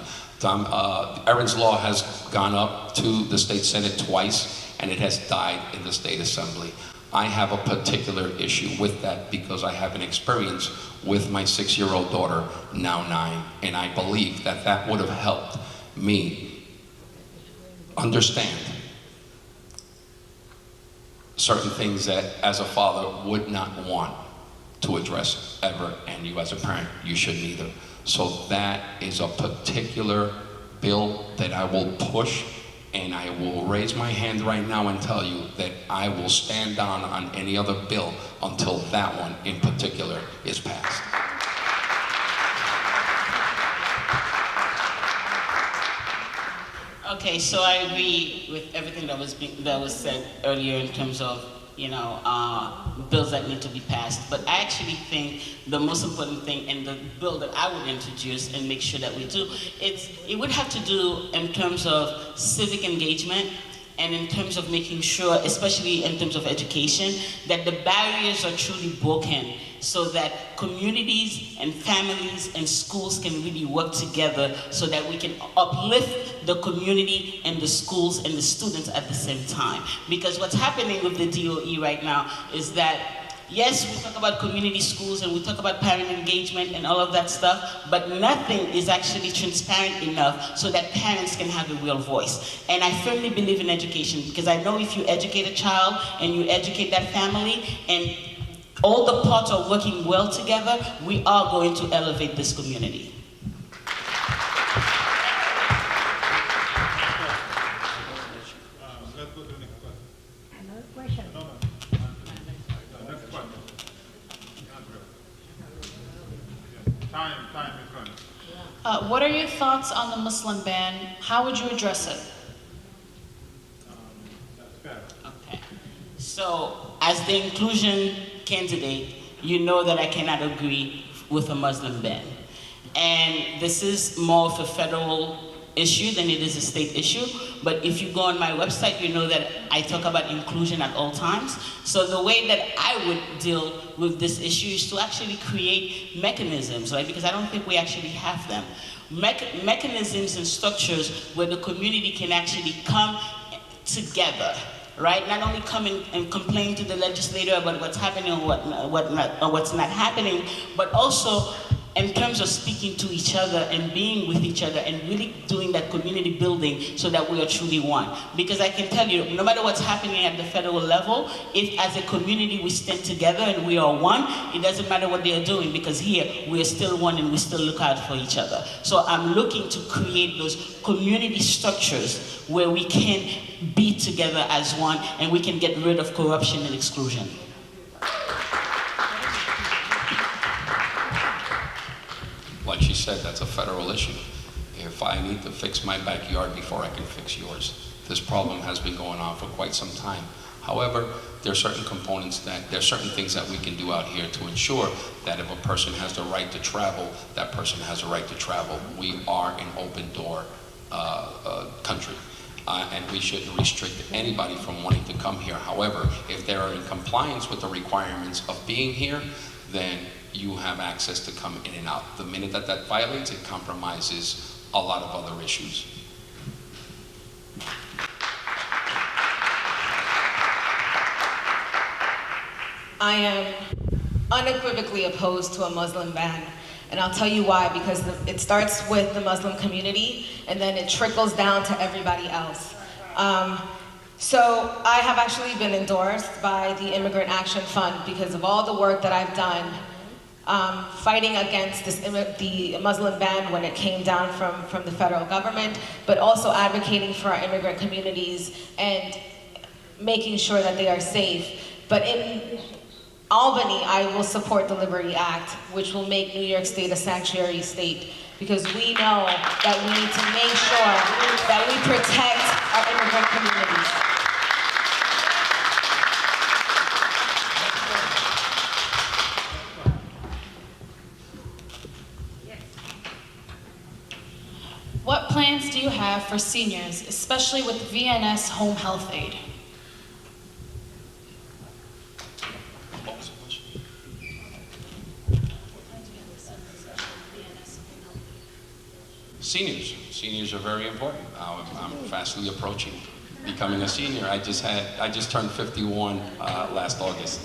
Erin's Law has gone up to the state Senate twice, and it has died in the state assembly. I have a particular issue with that because I have an experience with my 6-year-old daughter, now 9, and I believe that that would have helped me understand certain things that as a father would not want to address ever, and you as a parent, you shouldn't either. So that is a particular bill that I will push, and I will raise my hand right now and tell you that I will stand down on any other bill until that one in particular is passed. Okay, so I agree with everything that was said earlier in terms of, you know, bills that need to be passed. But I actually think the most important thing in the bill that I would introduce and make sure that we do, it would have to do in terms of civic engagement and in terms of making sure, especially in terms of education, that the barriers are truly broken so that communities and families and schools can really work together so that we can uplift the community and the schools and the students at the same time. Because what's happening with the DOE right now is that yes, we talk about community schools and we talk about parent engagement and all of that stuff, but nothing is actually transparent enough so that parents can have a real voice. And I firmly believe in education because I know if you educate a child and you educate that family and all the parts are working well together, we are going to elevate this community. Let's go to the next question. Another question. No. Next question. Time is running. What are your thoughts on the Muslim ban? How would you address it? That's fair. Okay. So, as the inclusion candidate, you know that I cannot agree with a Muslim ban. And this is more of a federal issue than it is a state issue. But if you go on my website, you know that I talk about inclusion at all times. So the way that I would deal with this issue is to actually create mechanisms, right? Because I don't think we actually have them. Mechanisms and structures where the community can actually come together, right? Not only come and complain to the legislator about what's happening or what's not happening, but also in terms of speaking to each other and being with each other and really doing that community building so that we are truly one. Because I can tell you, no matter what's happening at the federal level, if as a community we stand together and we are one, it doesn't matter what they are doing because here we are still one and we still look out for each other. So I'm looking to create those community structures where we can be together as one and we can get rid of corruption and exclusion. Like she said, that's a federal issue. If I need to fix my backyard before I can fix yours, this problem has been going on for quite some time. However, there are certain components there are certain things that we can do out here to ensure that if a person has the right to travel, that person has a right to travel. We are an open door country. And we shouldn't restrict anybody from wanting to come here. However, if they are in compliance with the requirements of being here, then you have access to come in and out. The minute that that violates, it compromises a lot of other issues. I am unequivocally opposed to a Muslim ban. And I'll tell you why, because it starts with the Muslim community and then it trickles down to everybody else. So I have actually been endorsed by the Immigrant Action Fund because of all the work that I've done fighting against the Muslim ban when it came down from the federal government, but also advocating for our immigrant communities and making sure that they are safe. But in Albany, I will support the Liberty Act, which will make New York State a sanctuary state, because we know that we need to make sure that we protect our immigrant communities. What plans do you have for seniors, especially with VNS Home Health Aid? What was the question? Seniors are very important. I'm fastly approaching becoming a senior. I just turned 51 last August.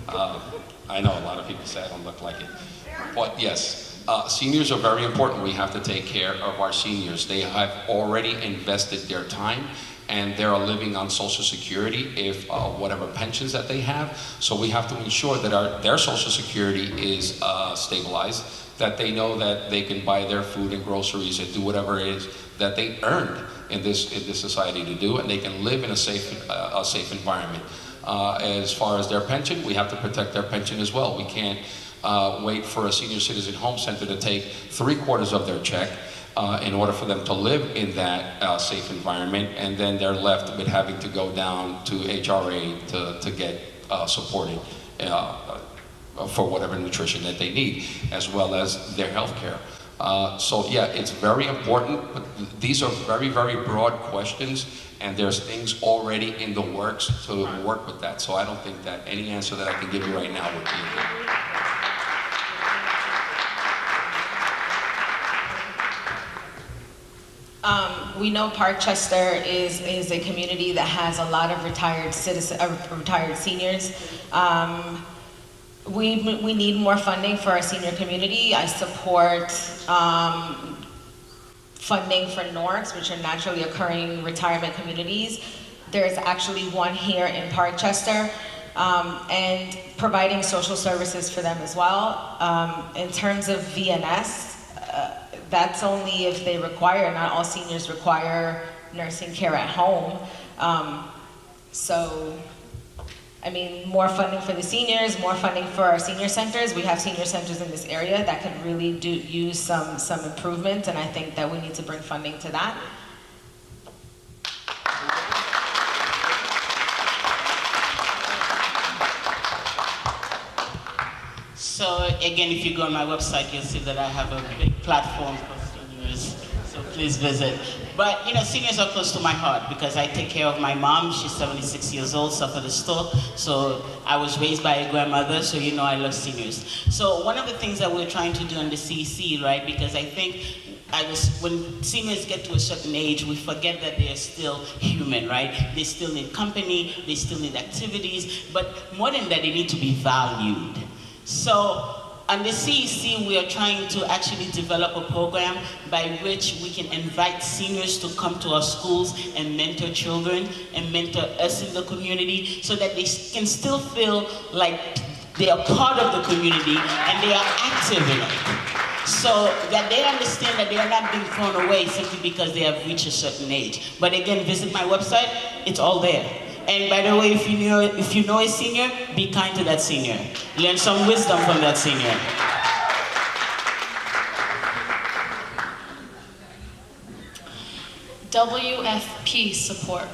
I know a lot of people say I don't look like it, but yes. Seniors are very important. We have to take care of our seniors. They have already invested their time and they're living on Social Security, if whatever pensions that they have. So we have to ensure that their Social Security is stabilized, that they know that they can buy their food and groceries and do whatever it is that they earned in this society to do, and they can live in a safe environment. As far as their pension, we have to protect their pension as well. We can't wait for a senior citizen home center to take 3/4 of their check in order for them to live in that safe environment, and then they're left with having to go down to HRA to get supported for whatever nutrition that they need, as well as their health care. So yeah, it's very important, but these are very, very broad questions, and there's things already in the works to work with that. So I don't think that any answer that I can give you right now would be good. We know Parkchester is a community that has a lot of retired seniors. We need more funding for our senior community. I support funding for NORCs, which are naturally occurring retirement communities. There's actually one here in Parkchester, and providing social services for them as well. In terms of VNS, that's only if they require. Not all seniors require nursing care at home. So, I mean, more funding for the seniors, more funding for our senior centers. We have senior centers in this area that could really use some improvement, and I think that we need to bring funding to that. So again, if you go on my website, you'll see that I have a big platform for seniors, so please visit. But you know, seniors are close to my heart because I take care of my mom. She's 76 years old, suffered a stroke. So I was raised by a grandmother, so you know I love seniors. So one of the things that we're trying to do in the CEC, right, because I think when seniors get to a certain age, we forget that they are still human, right? They still need company, they still need activities, but more than that, they need to be valued. So on the CEC, we are trying to actually develop a program by which we can invite seniors to come to our schools and mentor children and mentor us in the community so that they can still feel like they are part of the community and they are active in it. So that they understand that they are not being thrown away simply because they have reached a certain age. But again, visit my website, it's all there. And by the way, if you know a senior, be kind to that senior. Learn some wisdom from that senior. WFP support.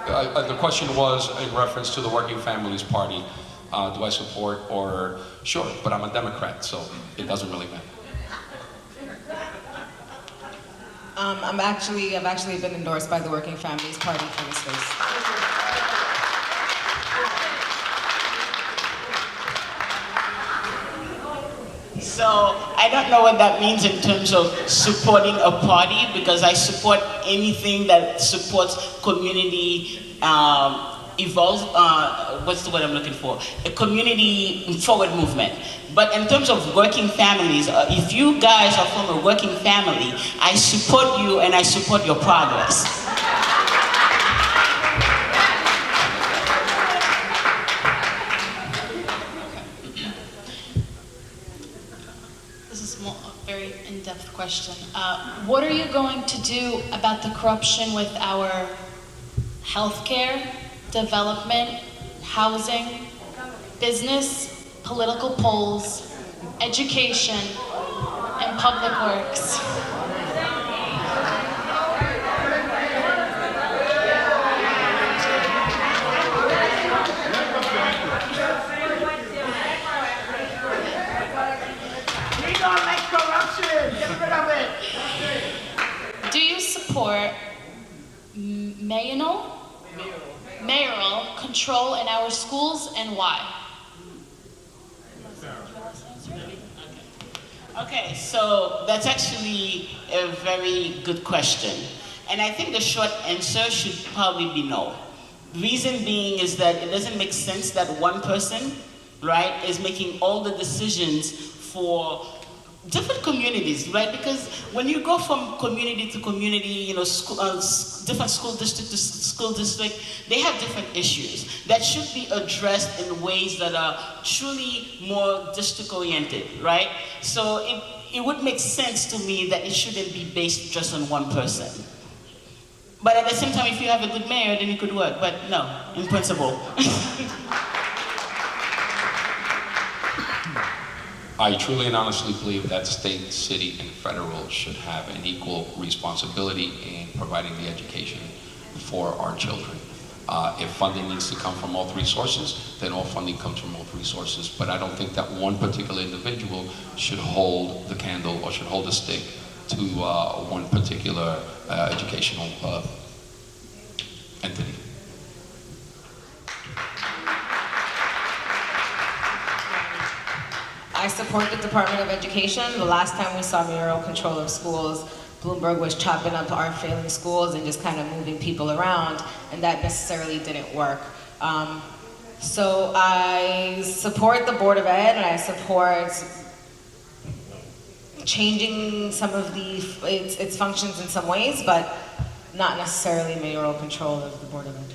The question was in reference to the Working Families Party. Do I support or sure, but I'm a Democrat, so it doesn't really matter. I've actually been endorsed by the Working Families Party for this race. So I don't know what that means in terms of supporting a party, because I support anything that supports community what's the word I'm looking for? A community forward movement. But in terms of working families, if you guys are from a working family, I support you and I support your progress. This is a very in-depth question. What are you going to do about the corruption with our healthcare, development, housing, business, political polls, education, and public works? We don't like corruption. Get rid of it. Do you support mayoral control in our schools, and why? Okay, so that's actually a very good question. And I think the short answer should probably be no. Reason being is that it doesn't make sense that one person, right, is making all the decisions for different communities, right? Because when you go from community to community, different school district to school district, they have different issues that should be addressed in ways that are truly more district-oriented, right? So it would make sense to me that it shouldn't be based just on one person. But at the same time, if you have a good mayor, then it could work. But no, in principle. I truly and honestly believe that state, city, and federal should have an equal responsibility in providing the education for our children. If funding needs to come from all three sources, then all funding comes from all three sources. But I don't think that one particular individual should hold the candle or should hold a stick to one particular educational entity. I support the Department of Education. The last time we saw mayoral control of schools, Bloomberg was chopping up our failing schools and just kind of moving people around, and that necessarily didn't work. So I support the Board of Ed, and I support changing some of its functions in some ways, but not necessarily mayoral control of the Board of Ed.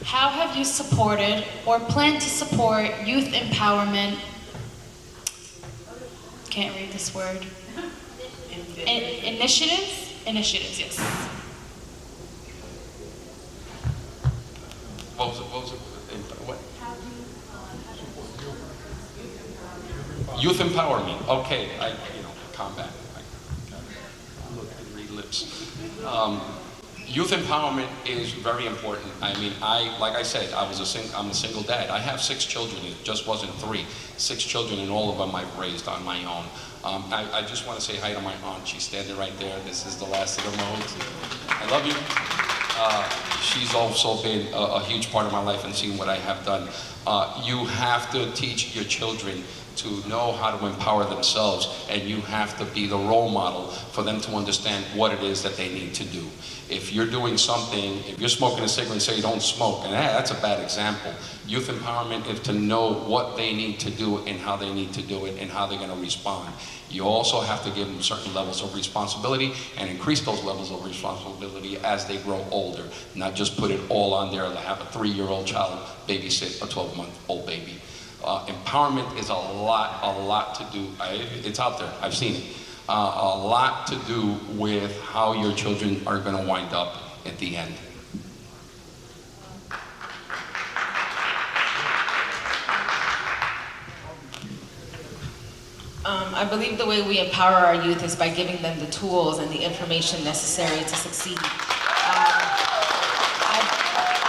How have you supported or plan to support youth empowerment? Can't read this word. Initiatives? Initiatives, yes. What was it? What? Youth empowerment. Okay, calm back. Look and read lips. Youth empowerment is very important. I mean, like I said, I'm a single dad. I have 6 children. It just wasn't 3. 6 children, and all of them I've raised on my own. I just want to say hi to my aunt. She's standing right there. This is the last of the modes. I love you. She's also been a huge part of my life and seen what I have done. You have to teach your children to know how to empower themselves, and you have to be the role model for them to understand what it is that they need to do. If you're doing something, if you're smoking a cigarette and say you don't smoke, and that's a bad example. Youth empowerment is to know what they need to do and how they need to do it and how they're going to respond. You also have to give them certain levels of responsibility and increase those levels of responsibility as they grow older. Not just put it all on there to have a 3-year-old child babysit a 12-month-old baby. Empowerment is a lot to do. It's out there, I've seen it. A lot to do with how your children are going to wind up at the end. I believe the way we empower our youth is by giving them the tools and the information necessary to succeed.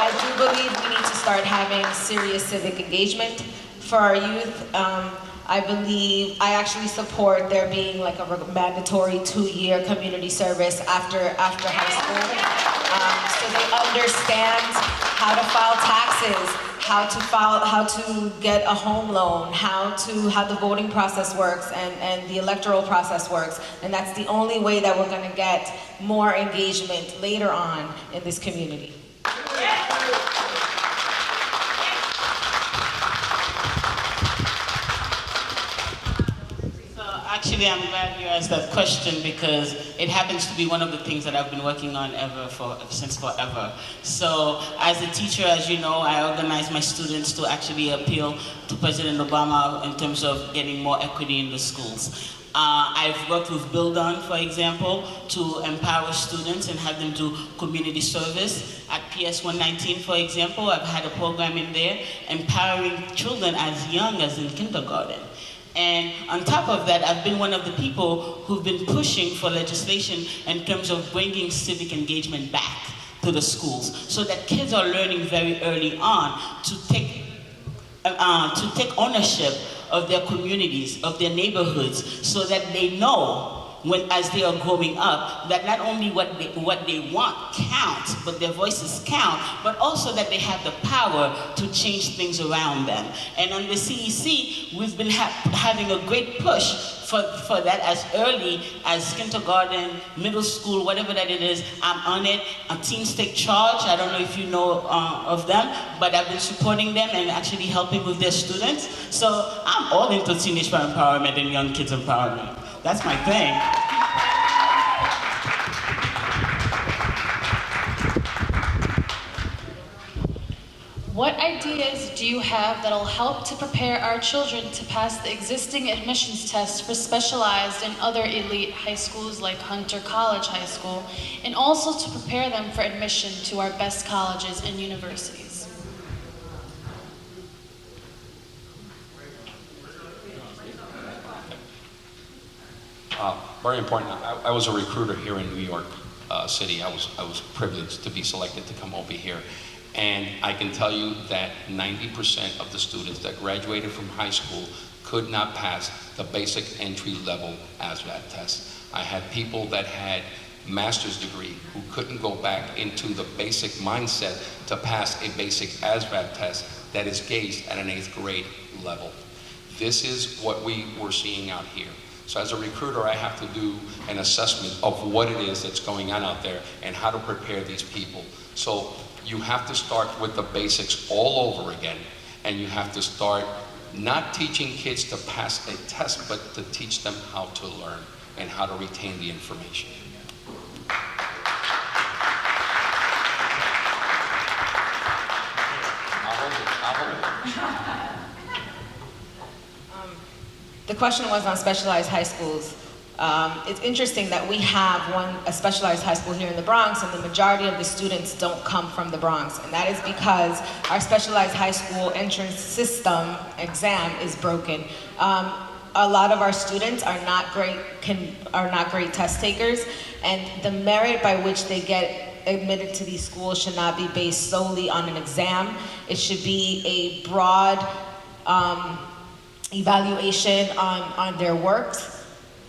I do believe we need to start having serious civic engagement for our youth. I actually support there being like a mandatory 2-year community service after high school, so they understand how to file taxes, how to get a home loan, how the voting process works and the electoral process works, and that's the only way that we're going to get more engagement later on in this community. Actually, I'm glad you asked that question because it happens to be one of the things that I've been working on since forever. So as a teacher, as you know, I organize my students to actually appeal to President Obama in terms of getting more equity in the schools. I've worked with Build On, for example, to empower students and have them do community service. At PS 119, for example, I've had a program in there empowering children as young as in kindergarten. And on top of that, I've been one of the people who've been pushing for legislation in terms of bringing civic engagement back to the schools so that kids are learning very early on to take ownership of their communities, of their neighborhoods, so that they know as they are growing up, that not only what they want counts, but their voices count, but also that they have the power to change things around them. And on the CEC, we've been having a great push for that as early as kindergarten, middle school, whatever that it is. I'm on it. Teens Take Charge. I don't know if you know of them, but I've been supporting them and actually helping with their students. So I'm all into teenage empowerment and young kids empowerment. That's my thing. What ideas do you have that'll help to prepare our children to pass the existing admissions test for specialized and other elite high schools like Hunter College High School, and also to prepare them for admission to our best colleges and universities? Very important. I was a recruiter here in New York City. I was privileged to be selected to come over here. And I can tell you that 90% of the students that graduated from high school could not pass the basic entry-level ASVAB test. I had people that had master's degree who couldn't go back into the basic mindset to pass a basic ASVAB test that is gauged at an 8th grade level. This is what we were seeing out here. So as a recruiter, I have to do an assessment of what it is that's going on out there and how to prepare these people. So you have to start with the basics all over again, and you have to start not teaching kids to pass a test, but to teach them how to learn and how to retain the information. The question was on specialized high schools. It's interesting that we have a specialized high school here in the Bronx, and the majority of the students don't come from the Bronx, and that is because our specialized high school entrance system exam is broken. A lot of our students are not great test takers, and the merit by which they get admitted to these schools should not be based solely on an exam. It should be a broad evaluation on their works,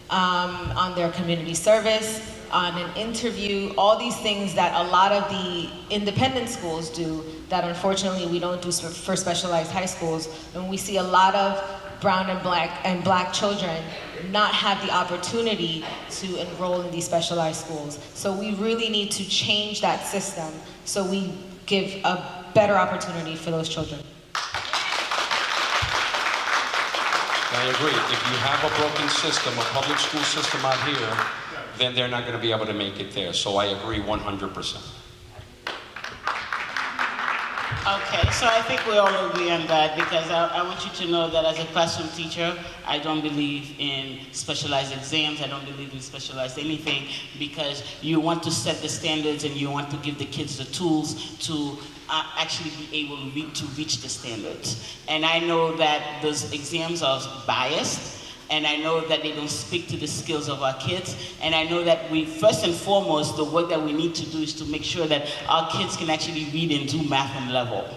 on their community service, on an interview, all these things that a lot of the independent schools do that unfortunately we don't do for specialized high schools. And we see a lot of brown and black children not have the opportunity to enroll in these specialized schools. So we really need to change that system so we give a better opportunity for those children. I agree. If you have a broken system, a public school system out here, then they're not going to be able to make it there. So I agree 100%. Okay, so I think we all agree on that, because I want you to know that as a classroom teacher, I don't believe in specialized exams, I don't believe in specialized anything, because you want to set the standards and you want to give the kids the tools to actually be able to reach the standards. And I know that those exams are biased, and I know that they don't speak to the skills of our kids, and I know that we, first and foremost, the work that we need to do is to make sure that our kids can actually read and do math and level.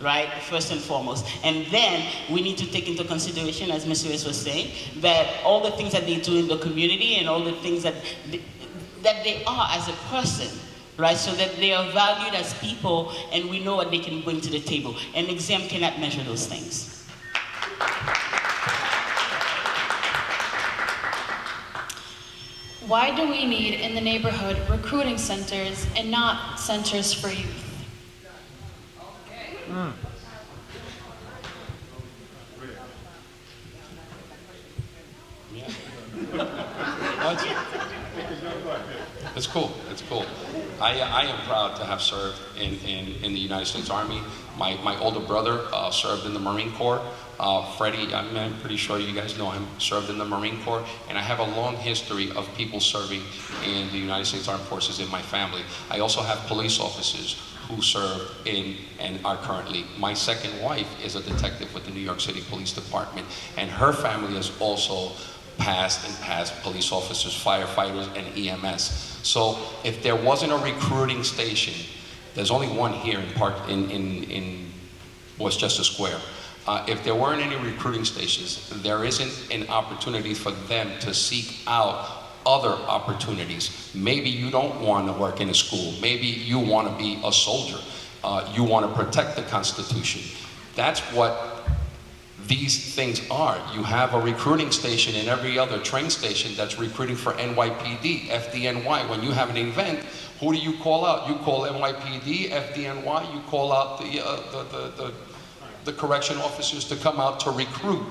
right, first and foremost. And then we need to take into consideration, as Ms. Reyes was saying, that all the things that they do in the community and all the things that they are as a person, right, so that they are valued as people and we know what they can bring to the table. An exam cannot measure those things. Why do we need in the neighborhood recruiting centers and not centers for youth? It's cool. It's cool. I am proud to have served in the United States Army. My older brother served in the Marine Corps. Freddie, I'm pretty sure you guys know him, served in the Marine Corps. And I have a long history of people serving in the United States Armed Forces in my family. I also have police officers who serve in and are currently. My second wife is a detective with the New York City Police Department. And her family is also past police officers, firefighters, and EMS. So if there wasn't a recruiting station, there's only one here in Westchester Square. If there weren't any recruiting stations, there isn't an opportunity for them to seek out other opportunities. Maybe you don't want to work in a school. Maybe you want to be a soldier. You want to protect the Constitution. That's what these things are. You have a recruiting station in every other train station that's recruiting for NYPD, FDNY. When you have an event, who do you call out? You call NYPD, FDNY, you call out the correction officers to come out to recruit.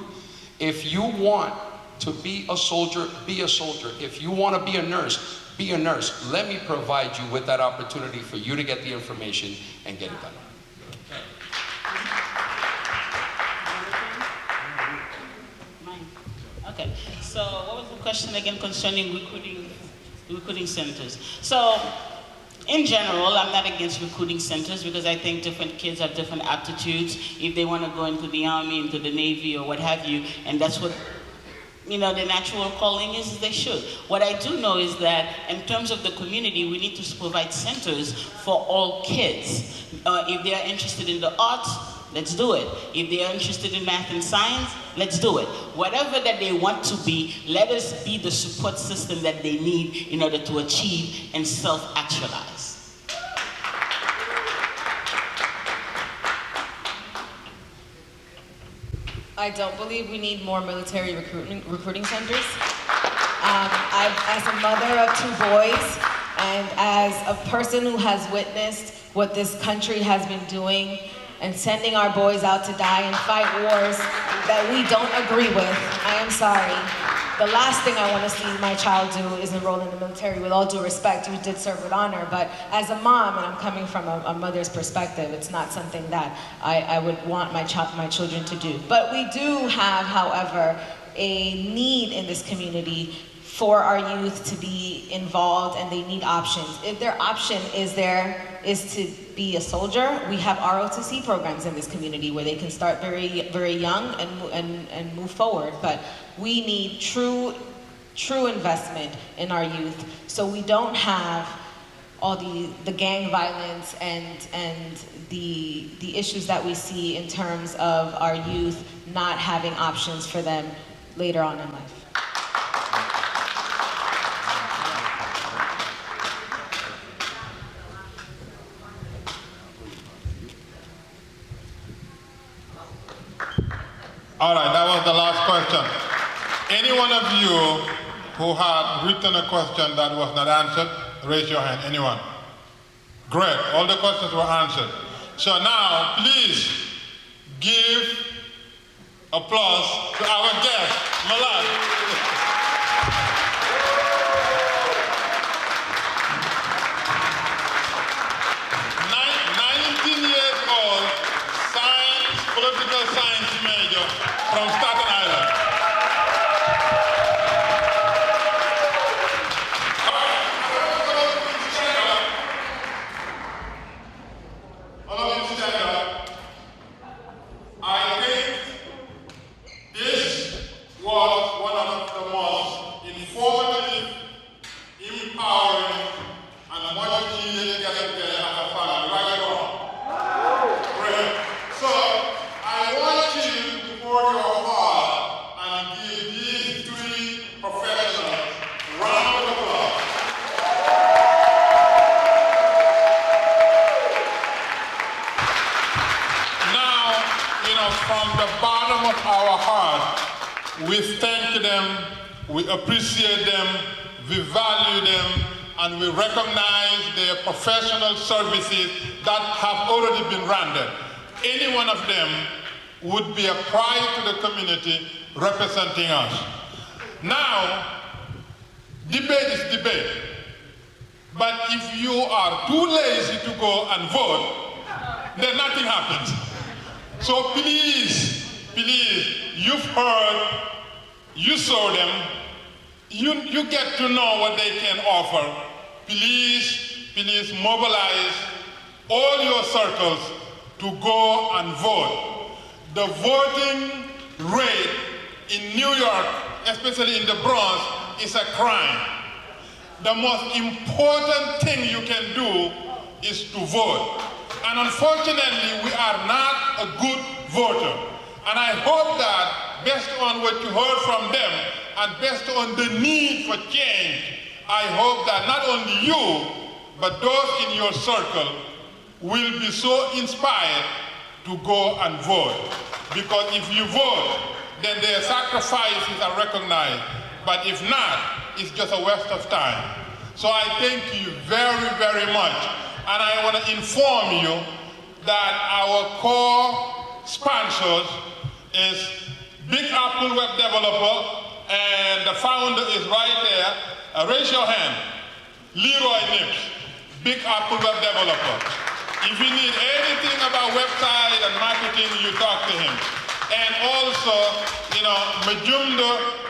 If you want to be a soldier, be a soldier. If you want to be a nurse, be a nurse. Let me provide you with that opportunity for you to get the information and get it done. Okay, so what was the question again concerning recruiting centers? So, in general, I'm not against recruiting centers because I think different kids have different aptitudes. If they want to go into the Army, into the Navy, or what have you, and that's what, the natural calling is, they should. What I do know is that in terms of the community, we need to provide centers for all kids. If they are interested in the arts, let's do it. If they are interested in math and science, let's do it. Whatever that they want to be, let us be the support system that they need in order to achieve and self-actualize. I don't believe we need more military recruiting centers. As a mother of 2 boys, and as a person who has witnessed what this country has been doing and sending our boys out to die and fight wars that we don't agree with, I am sorry. The last thing I want to see my child do is enroll in the military. With all due respect, you did serve with honor, but as a mom, and I'm coming from a mother's perspective, it's not something that I would want my children to do. But we do have, however, a need in this community for our youth to be involved, and they need options. If their option is to be a soldier, we have ROTC programs in this community where they can start very, very young and move forward. But we need true investment in our youth, so we don't have all the gang violence and the issues that we see in terms of our youth not having options for them later on in life. All right, that was the last question. Any one of you who had written a question that was not answered, raise your hand. Anyone? Great, all the questions were answered. So now, please give applause to our guest, Malad. 19 years old, political science major from Staten Island. All of you stand up. I think this was one of the most informative, empowering, and much needed get together as a family. Right or wrong? Great. So from the bottom of our heart, we thank them, we appreciate them, we value them, and we recognize their professional services that have already been rendered. Any one of them would be a pride to the community representing us. Now, debate is debate. But if you are too lazy to go and vote, then nothing happens. So please, you've heard, you saw them, you get to know what they can offer. Please mobilize all your circles to go and vote. The voting rate in New York, especially in the Bronx, is a crime. The most important thing you can do is to vote. And unfortunately, we are not a good voter. And I hope that based on what you heard from them and based on the need for change, I hope that not only you, but those in your circle will be so inspired to go and vote. Because if you vote, then their sacrifices are recognized. But if not, it's just a waste of time. So I thank you very, very much. And I want to inform you that our core sponsors is Big Apple Web Developer, and the founder is right there. Raise your hand. Leroy Nips, Big Apple Web Developer. If you need anything about website and marketing, you talk to him. And also,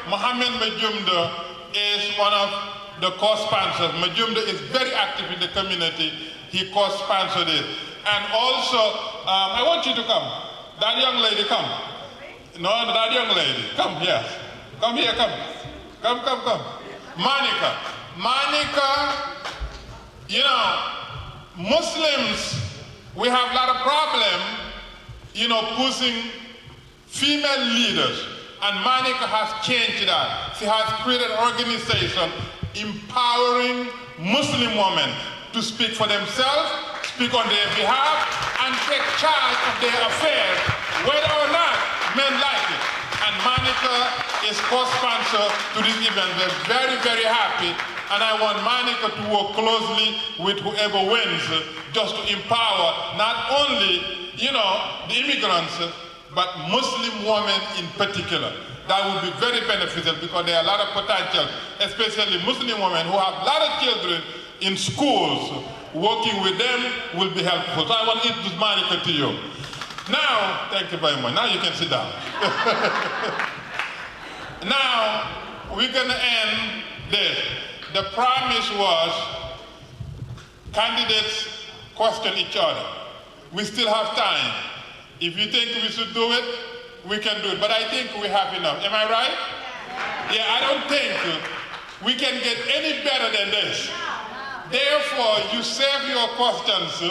Mohammed Majumder is one of the co-sponsors. Majumder is very active in the community. He co-sponsored it. And also, I want you to come. That young lady, come. No, that young lady, come here. Come here, come. Come. Monica, Muslims, we have a lot of problem, pushing female leaders. And Monica has changed that. She has created an organization empowering Muslim women to speak for themselves, speak on their behalf, and take charge of their affairs, whether or not men like it. And Monica is co-sponsor to this event. We're very, very happy. And I want Monica to work closely with whoever wins just to empower not only, the immigrants, but Muslim women in particular. That would be very beneficial because there are a lot of potential, especially Muslim women who have a lot of children in schools. Working with them will be helpful. So I want to introduce Monica to you. Now, thank you very much. Now you can sit down. Now, we're going to end this. The promise was candidates question each other. We still have time. If you think we should do it, we can do it. But I think we have enough. Am I right? Yeah, I don't think we can get any better than this. Therefore, you save your questions,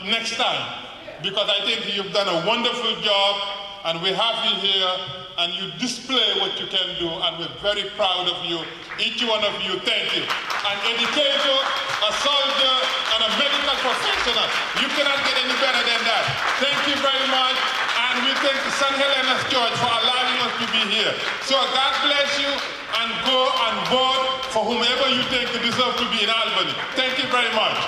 next time. Because I think you've done a wonderful job, and we have you here, and you display what you can do, and we're very proud of you. Each one of you, thank you. An educator, a soldier, and a medical professional. You cannot get any better than that. Thank you very much, and we thank St Helena Church for allowing us to be here. So God bless you, and go and vote for whomever you think deserves to be in Albany. Thank you very much.